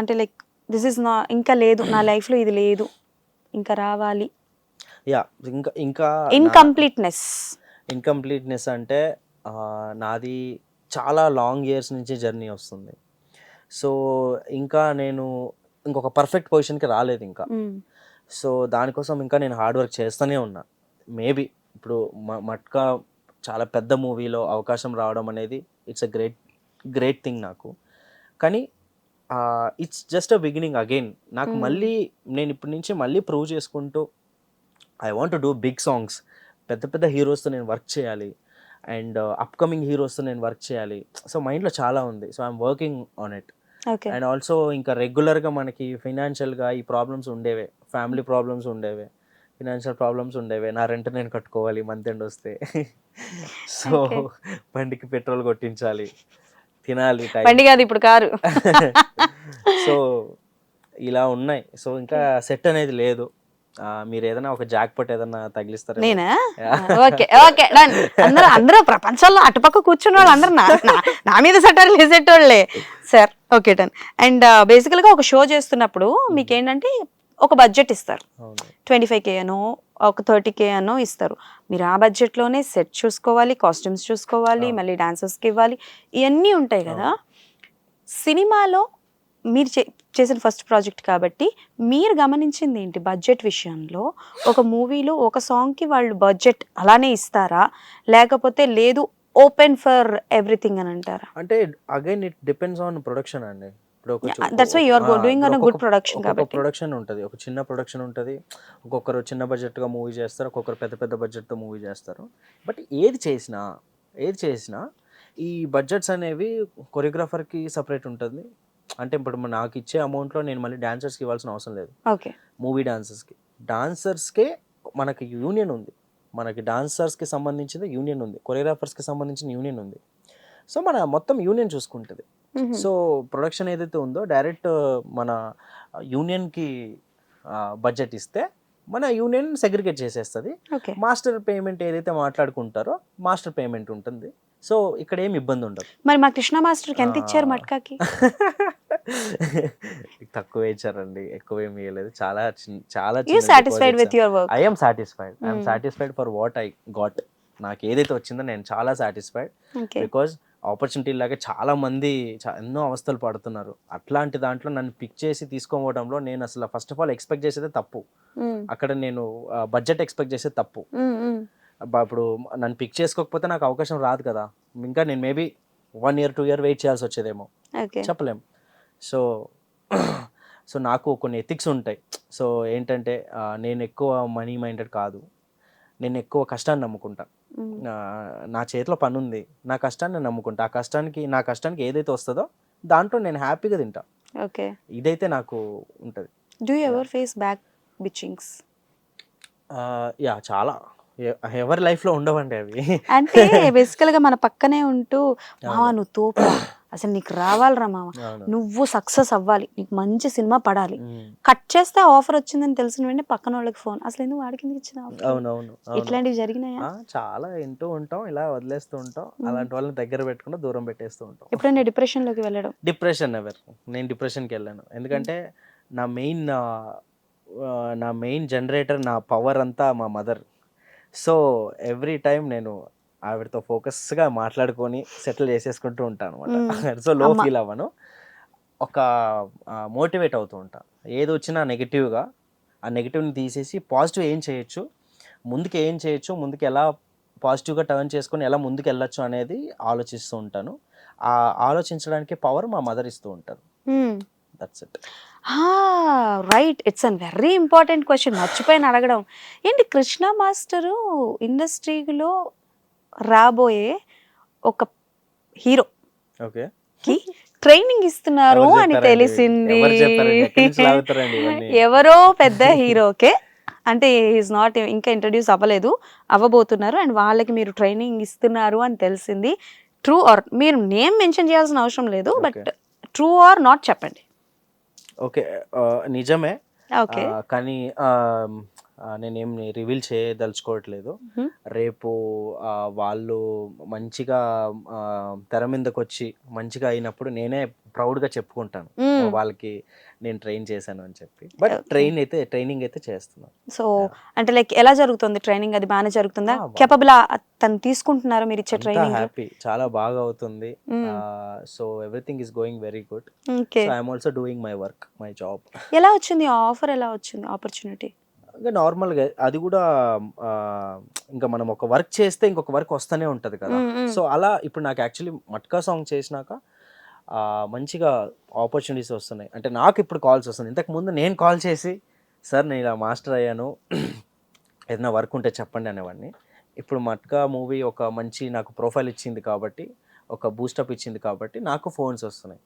అంటే లైక్ దిస్ ఇస్ నా, ఇంకా లేదు నా లైఫ్లో, ఇది లేదు ఇంకా రావాలి. ఇంకా ఇన్కంప్లీట్నెస్ అంటే నాది చాలా లాంగ్ ఇయర్స్ నుంచి జర్నీ వస్తుంది. సో ఇంకా నేను ఇంకొక పర్ఫెక్ట్ పొజిషన్కి రాలేదు ఇంకా. సో దానికోసం ఇంకా నేను హార్డ్ వర్క్ చేస్తూనే ఉన్నా. మేబీ ఇప్పుడు మట్కా చాలా పెద్ద మూవీలో అవకాశం రావడం అనేది ఇట్స్ అ గ్రేట్ థింగ్ నాకు. కానీ it's just a beginning again. నాకు మళ్ళీ నేను ఇప్పటి నుంచి మళ్ళీ ప్రూవ్ చేసుకుంటూ I want to do big songs. పెద్ద పెద్ద హీరోస్తో నేను వర్క్ చేయాలి అండ్ అప్కమింగ్ హీరోస్తో నేను వర్క్ చేయాలి. సో మైండ్లో చాలా ఉంది. So I'm working on it. And also ఇంకా రెగ్యులర్గా మనకి ఫైనాన్షియల్గా ఈ ప్రాబ్లమ్స్ ఉండేవే, ఫ్యామిలీ ప్రాబ్లమ్స్ ఉండేవే, ఫైనాన్షియల్ ప్రాబ్లమ్స్ ఉండేవే. నా రెంట్ నేను కట్టుకోవాలి మంత్ ఎండ్ వస్తే. సో బండికి పెట్రోల్ కొట్టించాలి, తినాలి, బండి కాదు ఇప్పుడు కారు. సో ఇలా ఉన్నాయి. సో ఇంకా సెట్ అనేది లేదు. మీరు ఏదైనా ఒక జాక్ పట్ ఏదైనా తగిలిస్తారా? నేనా? Okay okay done. అందరూ ప్రపంచంలో అటుపక్క కూర్చున్న వాళ్ళు అందరూ నా మీద సెటర్ లేసేటోళ్ళే సార్. Okay done. అండ్ బేసికల్గా ఒక షో చేస్తున్నప్పుడు మీకు ఏంటంటే ఒక బడ్జెట్ ఇస్తారు, 25K అనో ఒక 30K అనో ఇస్తారు. మీరు ఆ బడ్జెట్లోనే సెట్ చూసుకోవాలి, కాస్ట్యూమ్స్ చూసుకోవాలి, మళ్ళీ డాన్సర్స్కి ఇవ్వాలి, ఇవన్నీ ఉంటాయి కదా. సినిమాలో మీరు చేసిన ఫస్ట్ ప్రాజెక్ట్ కాబట్టి మీరు గమనించింది ఏంటి బడ్జెట్ విషయంలో? ఒక మూవీలో ఒక సాంగ్కి వాళ్ళు బడ్జెట్ అలానే ఇస్తారా, లేకపోతే లేదు ఓపెన్ ఫర్ ఎవ్రీథింగ్ అని అంటారా? అంటే again it depends on production అండి. ఇప్పుడు that's why you are doing on good production కాబట్టి. ప్రొడక్షన్ ఉంటుంది, ఒక చిన్న ప్రొడక్షన్ ఉంటుంది, ఒక్కొక్కరు చిన్న బడ్జెట్గా మూవీ చేస్తారు, ఒక్కొక్కరు పెద్ద పెద్ద బడ్జెట్తో మూవీ చేస్తారు. బట్ ఏది చేసినా ఈ బడ్జెట్స్ అనేవి కొరియోగ్రాఫర్కి సపరేట్ ఉంటుంది. అంటే ఇప్పుడు నాకు ఇచ్చే అమౌంట్లో నేను మళ్ళీ డాన్సర్స్కి ఇవ్వాల్సిన అవసరం లేదు. ఓకే, మూవీ డాన్సర్స్కే మనకి యూనియన్ ఉంది, మనకి డాన్సర్స్కి సంబంధించిన యూనియన్ ఉంది, కొరియోగ్రాఫర్స్కి సంబంధించిన యూనియన్ ఉంది. సో మన మొత్తం యూనియన్ చూసుకుంటుంది. సో ప్రొడక్షన్ ఏదైతే ఉందో డైరెక్ట్ మన యూనియన్కి బడ్జెట్ ఇస్తే మన యూనియన్ సెగ్రిగేట్ చేసేస్తుంది. ఓకే. మాస్టర్ పేమెంట్ ఏదైతే మాట్లాడుకుంటారో మాస్టర్ పేమెంట్ ఉంటుంది. సో ఇక్కడ ఏమి ఇబ్బంది ఉండదు. మరి మా కృష్ణ మాస్టర్కి ఎంత ఇచ్చారు మట్కాకి? తక్కువ ఇచ్చారండి, ఎక్కువ ఏమి ఇవ్వలేదు. చాలా చాలా you satisfied with your work? I'm satisfied for what I got. నాకు ఏదైతే వచ్చిందో నేను చాలా సాటిస్ఫైడ్. బికాజ్ ఆపర్చునిటీ లాగా చాలా మంది ఎన్నో అవస్థలు పడుతున్నారు. అట్లాంటి దాంట్లో నన్ను పిక్ చేసి తీసుకోవడంలో నేను అసలు ఫస్ట్ ఆఫ్ ఆల్ ఎక్స్పెక్ట్ చేసేదే తప్పు. అక్కడ నేను బడ్జెట్ ఎక్స్పెక్ట్ చేసేది తప్పు. ఇప్పుడు నన్ను పిక్ చేసుకోకపోతే నాకు అవకాశం రాదు కదా. ఇంకా నేను మేబీ 1 year 2 year వెయిట్ చేయాల్సి వచ్చేదేమో, చెప్పలేం. సో నాకు కొన్ని ఎథిక్స్ ఉంటాయి. సో ఏంటంటే నేను ఎక్కువ మనీ మైండెడ్ కాదు, నేను ఎక్కువ కష్టాన్ని నమ్ముకుంటా. నా చేతిలో పని ఉంది, నా కష్టాన్ని నేను నమ్ముకుంటా. నా కష్టానికి ఏదైతే వస్తుందో దాంట్లో నేను హ్యాపీగా తింటా. ఓకే, ఇదైతే నాకు ఉంటుంది. Do you ever face back bitchings? Yeah, చాలా. ఎవరి లైఫ్లో ఉండవండి అవి. అంటే బేసికల్గా మన పక్కనే ఉంటూ మావా నువ్వు తోపు, అసలు నీకు రావాలిరా మామ, నువ్వు సక్సెస్ అవ్వాలి, నీకు మంచి సినిమా పడాలి, కట్ చేస్తే ఆఫర్ వచ్చిందని తెలిసిన వెంటనే పక్కన వాళ్ళకి ఫోన్, అసలు ఎందుకు వాడికి ఎందుకు ఇచ్చిన? అవునవును, ఇట్లాంటివి జరిగినాయా? చాలా వింటూ ఉంటాం, ఇలా వదిలేస్తూ ఉంటాం. అలాంటి వాళ్ళని దగ్గర పెట్టుకుంటూ దూరం పెట్టేస్తూ ఉంటాం. ఎప్పుడైనా డిప్రెషన్ లోకి వెళ్ళడం? నేను డిప్రెషన్కి వెళ్ళాను. ఎందుకంటే నా మెయిన్ జనరేటర్, నా పవర్ అంతా మా మదర్. సో ఎవ్రీ టైం నేను ఆవిడతో ఫోకస్గా మాట్లాడుకొని సెటిల్ చేసేసుకుంటూ ఉంటాను అనమాట. సో లో ఫీల్ అవ్వను, ఒక మోటివేట్ అవుతూ ఉంటాను. ఏది వచ్చినా నెగిటివ్గా, ఆ నెగిటివ్ని తీసేసి పాజిటివ్ ఏం చేయొచ్చు, ముందుకు ఎలా పాజిటివ్గా టర్న్ చేసుకొని ఎలా ముందుకు వెళ్ళొచ్చు అనేది ఆలోచిస్తూ ఉంటాను. ఆ ఆలోచించడానికి పవర్ మా మదర్ ఇస్తూ ఉంటారు. That's it. Right, it's an very important question, మర్చిపోయిన అడగడం. ఏంటి కృష్ణ మాస్టరు ఇండస్ట్రీలో రాబోయే ఒక హీరో కి ట్రైనింగ్ ఇస్తున్నారు అని తెలిసింది. ఎవరో పెద్ద హీరోకే, అంటే ఈజ్ నాట్ ఇంకా ఇంట్రడ్యూస్ అవ్వబోతున్నారు అండ్ వాళ్ళకి మీరు ట్రైనింగ్ ఇస్తున్నారు అని తెలిసింది. ట్రూ ఆర్, మీరు నేమ్ మెన్షన్ చేయాల్సిన అవసరం లేదు, బట్ ట్రూ ఆర్ నాట్ చెప్పండి. ఓకే, నిజమే. కానీ నేనేం రివీల్ చేయదలుచుకోవట్లేదు. రేపు వాళ్ళు మంచిగా తెర మీదకి వచ్చి మంచిగా అయినప్పుడు నేనే ప్రౌడ్గా చెప్పుకుంటాను వాళ్ళకి నేను ట్రైన్ చేశాను అని చెప్పి. బట్ ట్రైనింగ్ అయితే చేస్తున్నాను. సో అంటే లైక్ ఎలా జరుగుతుంది ట్రైనింగ్? అది బాగానే జరుగుతుందా? కేపబుల్ తను తీసుకుంటున్నారు మీరు ఇచ్చే ట్రైనింగ్? హ్యాపీ, చాలా బాగా అవుతుంది. So everything is going very good. So I'm also doing my work, my job. ఎలా వచ్చింది ఆఫర్? ఎలా వచ్చింది ఆపర్చునిటీ? ఇంకా నార్మల్గా అది కూడా ఇంకా మనం ఒక వర్క్ చేస్తే ఇంకొక వర్క్ వస్తూనే ఉంటుంది కదా. సో అలా ఇప్పుడు నాకు యాక్చువల్లీ మట్కా సాంగ్ చేసినాక మంచిగా ఆపర్చునిటీస్ వస్తున్నాయి. అంటే నాకు ఇప్పుడు కాల్స్ వస్తుంది. ఇంతకుముందు నేను కాల్ చేసి సార్ నేను ఇలా మాస్టర్ అయ్యాను, ఏదైనా వర్క్ ఉంటే చెప్పండి అనేవాడిని. ఇప్పుడు మట్కా మూవీ ఒక మంచి నాకు ప్రొఫైల్ ఇచ్చింది కాబట్టి, ఒక బూస్టప్ ఇచ్చింది కాబట్టి నాకు ఫోన్స్ వస్తున్నాయి,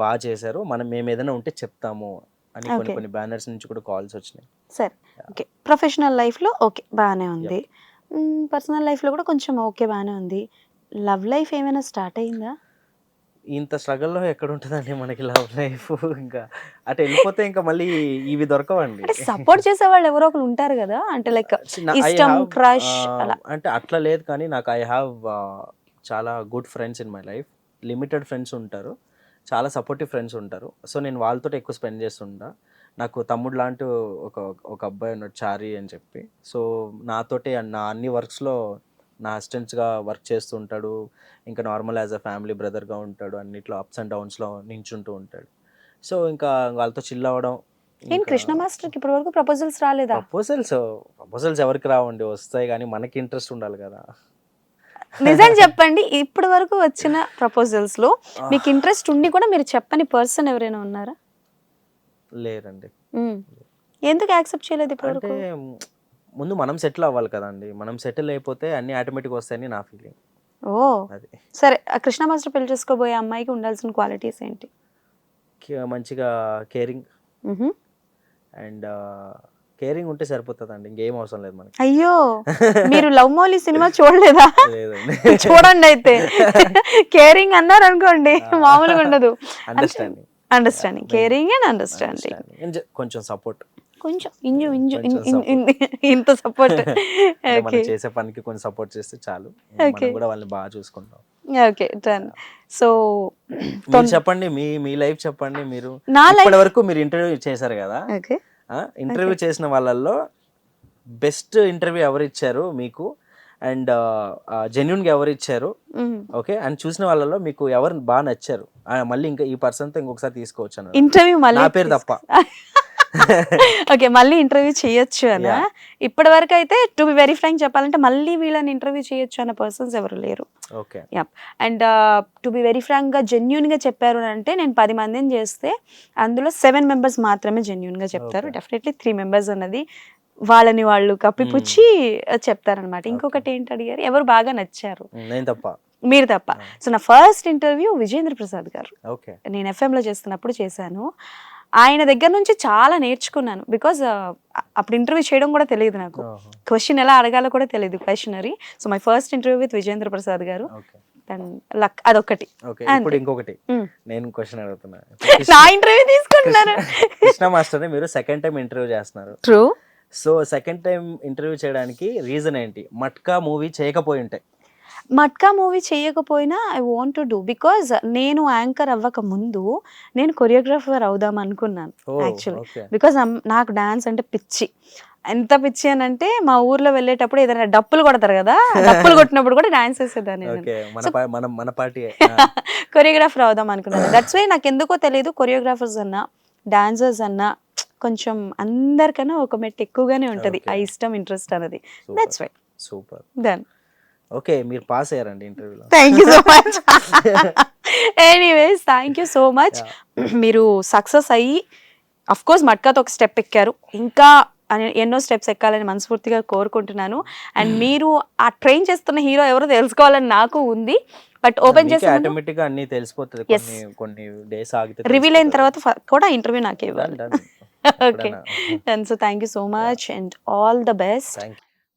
బాగా చేశారు, మేము ఏదైనా ఉంటే చెప్తాము అని. కొన్ని బ్యానర్స్ నుంచి కూడా కాల్స్ వచ్చినాయి. సరే, ఓకే. ప్రొఫెషనల్ లైఫ్లో ఓకే బాగానే ఉంది, పర్సనల్ లైఫ్లో కూడా కొంచెం ఓకే బాగానే ఉంది. లవ్ లైఫ్ ఏమైనా స్టార్ట్ అయిందా? ఇంత స్ట్రగల్లో ఎక్కడ ఉంటుందండి మనకి లవ్ లైఫ్. ఇంకా అటు వెళ్ళిపోతే ఇంకా మళ్ళీ ఇవి దొరకవండి. సపోర్ట్ చేసే వాళ్ళు ఎవరో ఒకరు ఉంటారు కదా, అంటే లైక్ ఇష్టం, క్రష్ అలా. అంటే అట్లా లేదు, కానీ నాకు ఐ హ్యావ్ చాలా good friends in my life. Limited friends ఉంటారు, చాలా సపోర్టివ్ ఫ్రెండ్స్ ఉంటారు. సో నేను వాళ్ళతో ఎక్కువ స్పెండ్ చేస్తుంటా. నాకు తమ్ముడు లాంటి ఒక అబ్బాయి ఉన్నాడు, చారీ అని చెప్పి. సో నాతోటి నా అన్ని వర్క్స్లో నా అసిస్టెంట్స్గా వర్క్ చేస్తూ ఉంటాడు. ఇంకా నార్మల్ యాజ్ అ ఫ్యామిలీ బ్రదర్గా ఉంటాడు. అన్నిట్లో అప్స్ అండ్ డౌన్స్లో నించుంటూ ఉంటాడు. సో ఇంకా వాళ్ళతో చిల్ అవ్వడం. ఏం కృష్ణ మాస్టర్కి ఇప్పటి వరకు ప్రపోజల్స్ రాలేదా? ప్రపోజల్స్ ఎవరికి రావండి, వస్తాయి కానీ మనకి ఇంట్రెస్ట్ ఉండాలి కదా. నిజం చెప్పండి, ఇప్పటి వరకు వచ్చిన ప్రపోజల్స్ లో మీకు ఇంట్రెస్ట్ ఉండి కూడా మీరు చెప్పని పర్సన్ ఎవరైనా ఉన్నారా? లేరండి. ఎందుకు యాక్సెప్ట్ చేయలేదు ఇప్పటి అంటే వరకు? ముందు మనం సెటిల్ అవ్వాలి కదండి, మనం సెటిల్ అయిపోతే అన్ని ఆటోమేటిక్ వస్తాయని నా ఫీలింగ్. ఓ అది సరే, ఆ కృష్ణ మాస్టర్ పెళ్లి చేసుకోబోయే అమ్మాయికి ఉండాల్సిన క్వాలిటీస్ ఏంటి? మంచిగా కేరింగ్ అండ్ కేరింగ్ ఉంటే సరిపోతుందండి, ఇంకేం అవసరం లేదు మనకి. అయ్యో, మీరు లవ్ మౌలి సినిమా చూడలేదా? లేదండి. చూడండి అయితే. కేరింగ్ అన్నారు అనుకోండి, మామూలుగా ఉండదు. అండర్స్టాండింగ్, కేరింగ్ అండ్ అండర్స్టాండింగ్, కొంచెం సపోర్ట్, కొంచెం ఇంత సపోర్ట్. మనం చేసే పనికి కొంచెం సపోర్ట్ చేస్తే చాలు, మనం కూడా వాళ్ళని బాగా చూసుకుంటాం. Okay done. సో మీరు చెప్పండి, మీ లైఫ్ చెప్పండి. మీరు ఇప్పటి వరకు మీరు ఇంటర్వ్యూ చేశారు కదా, ఇంటర్వ్యూ చేసిన వాళ్ళల్లో బెస్ట్ ఇంటర్వ్యూ ఎవరు ఇచ్చారు మీకు, అండ్ జెన్యున్ గా ఎవరు ఇచ్చారు, ఓకే, అండ్ చూసిన వాళ్ళలో మీకు ఎవరు బాగా నచ్చారు, మళ్ళీ ఇంకా ఈ పర్సన్ తో ఇంకొకసారి తీసుకోవచ్చు అన్న ఇంటర్వ్యూ, మళ్ళీ నా పేరు తప్ప. ఓకే, మళ్ళీ ఇంటర్వ్యూ చేయొచ్చు అన్న. ఇప్పటి వరకు అయితే టు బి వెరీ ఫ్రాంక్ చెప్పాలంటే మళ్ళీ వీళ్ళని ఇంటర్వ్యూ చేయొచ్చు అన్న పర్సన్స్ ఎవరు లేరు. Okay, and to be very frank గా జెన్యున్ గా చెప్పారు అంటే, నేను 10 మందిని చేస్తే అందులో 7 మెంబర్స్ మాత్రమే జెన్యున్ గా చెప్తారు. డెఫినెట్లీ 3 మెంబర్స్ అన్నది వాళ్ళని వాళ్ళు కప్పిపుచ్చి చెప్తారనమాట. ఇంకొకటి ఏంటి అడిగారు, ఎవరు బాగా నచ్చారు? నేను తప్ప, మీరు తప్ప. సో నా ఫస్ట్ ఇంటర్వ్యూ విజేంద్ర ప్రసాద్ గారు, ఓకే, నేను FM లో చేస్తున్నప్పుడు చేశాను. ఆయన దగ్గర నుంచి చాలా నేర్చుకున్నాను. బికాజ్ అప్పుడు ఇంటర్వ్యూ చేయడం కూడా తెలియదు నాకు, క్వశ్చన్ ఎలా అడగాలో కూడా తెలియదు, questionnaire. So my first interview with Vijendra Prasad గారు. లక్ అదొకటి. ఇంకొకటి నేను క్వశ్చన్ అడుగుతున్నా, నా ఇంటర్వ్యూ తీసుకుంటున్నారు. కృష్ణ మాస్టర్ మీరు సెకండ్ టైం ఇంటర్వ్యూ చేస్తున్నారు. True. So second time interview చేయడానికి రీజన్ ఏంటి? మట్కా మూవీ చేయకపోయి ఉంటే? మట్కా మూవీ చేయకపోయినా I want to do, because నేను యాంకర్ అవ్వక ముందు నేను కొరియోగ్రాఫర్ అవుదాం అనుకున్నాను యాక్చువల్లీ. బికాజ్ నాకు డాన్స్ అంటే పిచ్చి. ఎంత పిచ్చి అని అంటే, మా ఊర్లో వెళ్ళేటప్పుడు ఏదైనా డప్పులు కొడతారు కదా, డప్పులు కొట్టినప్పుడు కూడా డాన్స్ వేసేదాన్ని. కొరియోగ్రాఫర్ అవుదాం అనుకున్నాను. దట్స్ వై నాకు ఎందుకో తెలియదు, కొరియోగ్రాఫర్స్ అన్నా డాన్సర్స్ అన్నా కొంచెం అందరికన్నా ఒక మెట్ ఎక్కువగానే ఉంటది ఆ ఇష్టం, ఇంట్రెస్ట్ అనేది. That's why. Super. Done. Okay, మీరు పాస్ అయ్యారండి ఇంటర్వ్యూలో. Thank you so much. Anyways thank you so much. మీరు సక్సెస్ అయ్యి అఫ్ కోర్స్ మట్కాతో ఒక స్టెప్ ఎక్కారు, ఇంకా ఎన్నో స్టెప్స్ ఎక్కాలని మనస్ఫూర్తిగా కోరుకుంటున్నాను. అండ్ మీరు ఆ ట్రైన్ చేస్తున్న హీరో ఎవరో తెలుసుకోవాలని నాకు ఉంది. బట్ ఓపెన్ చేసి ఆటోమేటిక్ గా అన్ని తెలిసిపోతుంది, కొన్ని డేస్ ఆగితే రివీల్ అయిన తర్వాత కూడా ఇంటర్వ్యూ నాకే ఇవ్వాలి. Okay done. So thank you so much and all the best.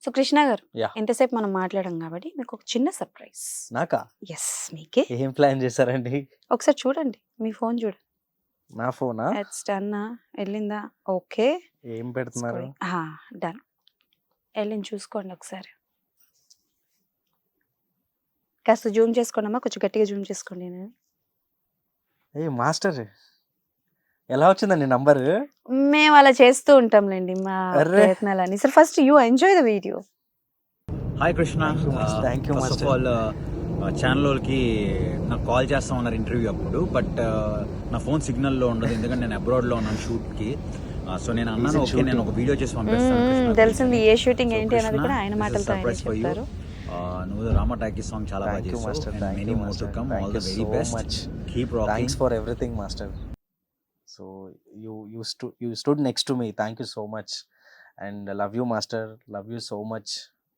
So Krishna గారు, ఎంతసేపు మనం మాట్లాడాం కాబట్టి మీకు ఒక చిన్న సర్ప్రైజ్. నాకా? ఎస్, మీకే. ఏం ప్లాన్ చేశారండి? ఒకసారి చూడండి, మీ ఫోన్ చూడండి. నా ఫోనా? It's done. వెళ్ళిందా? ఓకే. ఏం పెడుతున్నారు? డన్. వెళ్ళింది చూసుకోండి ఒకసారి. కాస్త జూమ్ చేసుకోండి అమ్మా, కొంచెం గట్టిగా జూమ్ చేసుకోండి. ఏ మాస్టర్, ఎలా వచ్చిందండి నంబర్? మేము అలా చేస్తూ ఉంటాంలేండి మా ప్రయత్నాలని. Sir first you enjoy the video. Hi Krishna, thank you. First of all ఛానల్కి నాకు కాల్ చేస్తా ఉన్నారు ఇంటర్వ్యూ అప్పుడు, బట్ నా ఫోన్ సిగ్నల్లో ఉండదు, ఎందుకంటే నేను అబ్రాడ్లో ఉన్నాను షూట్కి. సో నేను అన్నాను ఓకే, నేను ఒక వీడియో చేసి పంపిస్తాను. తెలిసింది ఏ షూటింగ్ ఏంటి అనేది కూడా ఆయన మాటలతో ఆయన చెప్తారు. నువ్వు రామ టాకీ సాంగ్ చాలా బాగా చేసావు. Many more to come. All the very best. Keep rocking. Thanks for everything master. So you stood next to me. Thank you so much, and love you master. Love you so much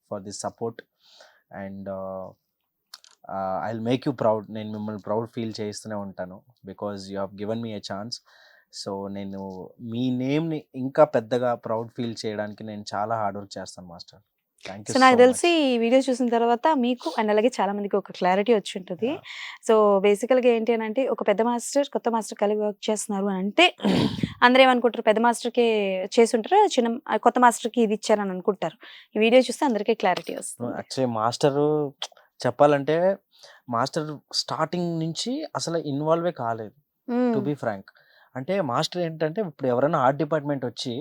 for this support, and I'll make you proud. నేను మిమ్మల్ని proud feel చేస్తూనే ఉంటాను, because you have given me a chance. So నేను మీ నేమ్ని ఇంకా పెద్దగా proud feel చేయడానికి నేను చాలా హార్డ్ వర్క్ చేస్తాను మాస్టర్. సో నాకు తెలిసి ఈ వీడియో చూసిన తర్వాత మీకు అండ్ అలాగే చాలా మందికి ఒక క్లారిటీ వచ్చి ఉంటుంది. సో బేసికల్గా ఏంటి అని అంటే, ఒక పెద్ద మాస్టర్ కొత్త మాస్టర్ కలిగి వర్క్ చేస్తున్నారు అని అంటే అందరూ ఏమనుకుంటారు, పెద్ద మాస్టర్కి చేసి ఉంటారు, కొత్త మాస్టర్కి ఇది ఇచ్చారని అనుకుంటారు. ఈ వీడియో చూస్తే అందరికీ క్లారిటీ వస్తుంది. యాక్చువల్లీ మాస్టర్ చెప్పాలంటే, మాస్టర్ స్టార్టింగ్ నుంచి అసలు ఇన్వాల్వే కాలేదు, టు బి ఫ్రాంక్. అంటే మాస్టర్ ఏంటంటే, ఇప్పుడు ఎవరైనా ఆర్ట్ డిపార్ట్మెంట్ వచ్చి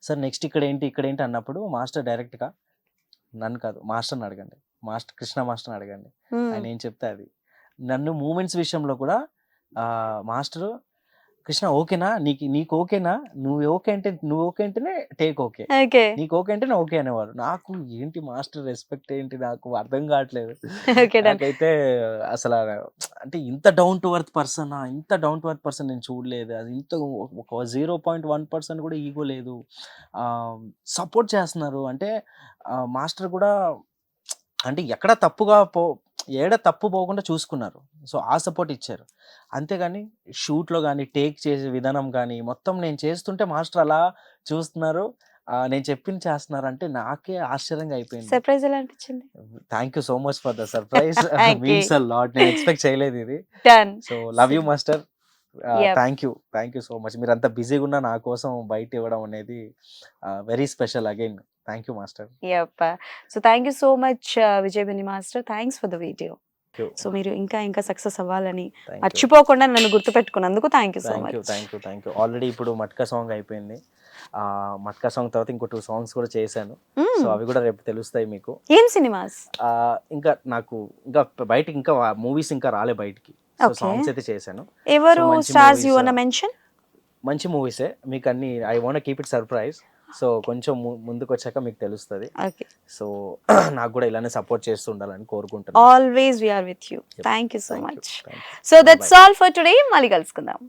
సార్ నెక్స్ట్ ఇక్కడ ఏంటి అన్నప్పుడు మాస్టర్ డైరెక్ట్గా నన్ను కాదు, మాస్టర్ని అడగండి, మాస్టర్ కృష్ణ మాస్టర్ని అడగండి, ఆయన ఏం చెప్తే అది. నన్ను మూమెంట్స్ విషయంలో కూడా మాస్టర్ కృష్ణ ఓకేనా, నీకు ఓకేనా, నువ్వు ఓకే అంటేనే టేక్ ఓకే, ఓకే. నీకు ఓకే అంటేనే ఓకే అనేవారు. నాకు ఏంటి మాస్టర్ రెస్పెక్ట్ ఏంటి నాకు అర్థం కావట్లేదు. ఓకే. డన్. నాకైతే అసలు అంటే ఇంత డౌన్ టు ఎర్త్ పర్సన్ నేను చూడలేదు. అది ఇంత ఒక 0.1% కూడా ఈగో లేదు. సపోర్ట్ చేస్తున్నారు అంటే మాస్టర్ కూడా అంటే ఎక్కడ తప్పు పోకుండా చూసుకున్నారు. సో ఆ సపోర్ట్ ఇచ్చారు. అంతేగాని షూట్లో కానీ టేక్ చేసే విధానం కానీ మొత్తం నేను చేస్తుంటే మాస్టర్ అలా చూస్తున్నారు, నేను చెప్పింది చేస్తున్నారు అంటే నాకే ఆశ్చర్యంగా అయిపోయింది. సర్ప్రైజ్ ఎలా అనిపించింది? Thank you so much for the surprise. Thank you. Means a lot. నేను ఎక్స్పెక్ట్ చేయలేదు ఇది. Done. So love you master. Yep. Thank you so much. మీరు అంత బిజీగా ఉన్న నా కోసం బయట ఇవ్వడం అనేది very special. Again thank you master. Yup. So thank you so much Vijay Benny master. Thanks for the video. So మీరు ఇంకా సక్సెస్ అవ్వాలని మర్చిపోకుండా నన్ను గుర్తుపెట్టుకున్నందుకు thank you so much. Thank you. Already ఇప్పుడు మట్కా సాంగ్ అయిపోయింది. మట్కా సాంగ్ తర్వాత ఇంకో 2 సాంగ్స్ కూడా చేశాను. సో అవి కూడా రేపు తెలుస్తాయి మీకు. ఏం సినిమాస్? ఇంకా నాకు ఇంకా బయటికి ఇంకా మూవీస్ ఇంకా రాలే బయటికి. So Okay. సాంగ్స్ అయితే చేశాను. ఎవరు So, మంచి stars you movies, want mention? మంచి మూవీసే. మీకు అన్ని I want keep it surprise. So కొంచెం ముందుకు వచ్చాక మీకు తెలుస్తుంది. ఓకే. సో నాకు కూడా ఇలానే సపోర్ట్ చేస్తూ ఉండాలని కోరుకుంటున్నాను. Always we are with you. Thank you so Thank you. Much. Thank you. So that's all for today. మళ్ళీ కలుసుకుందాం.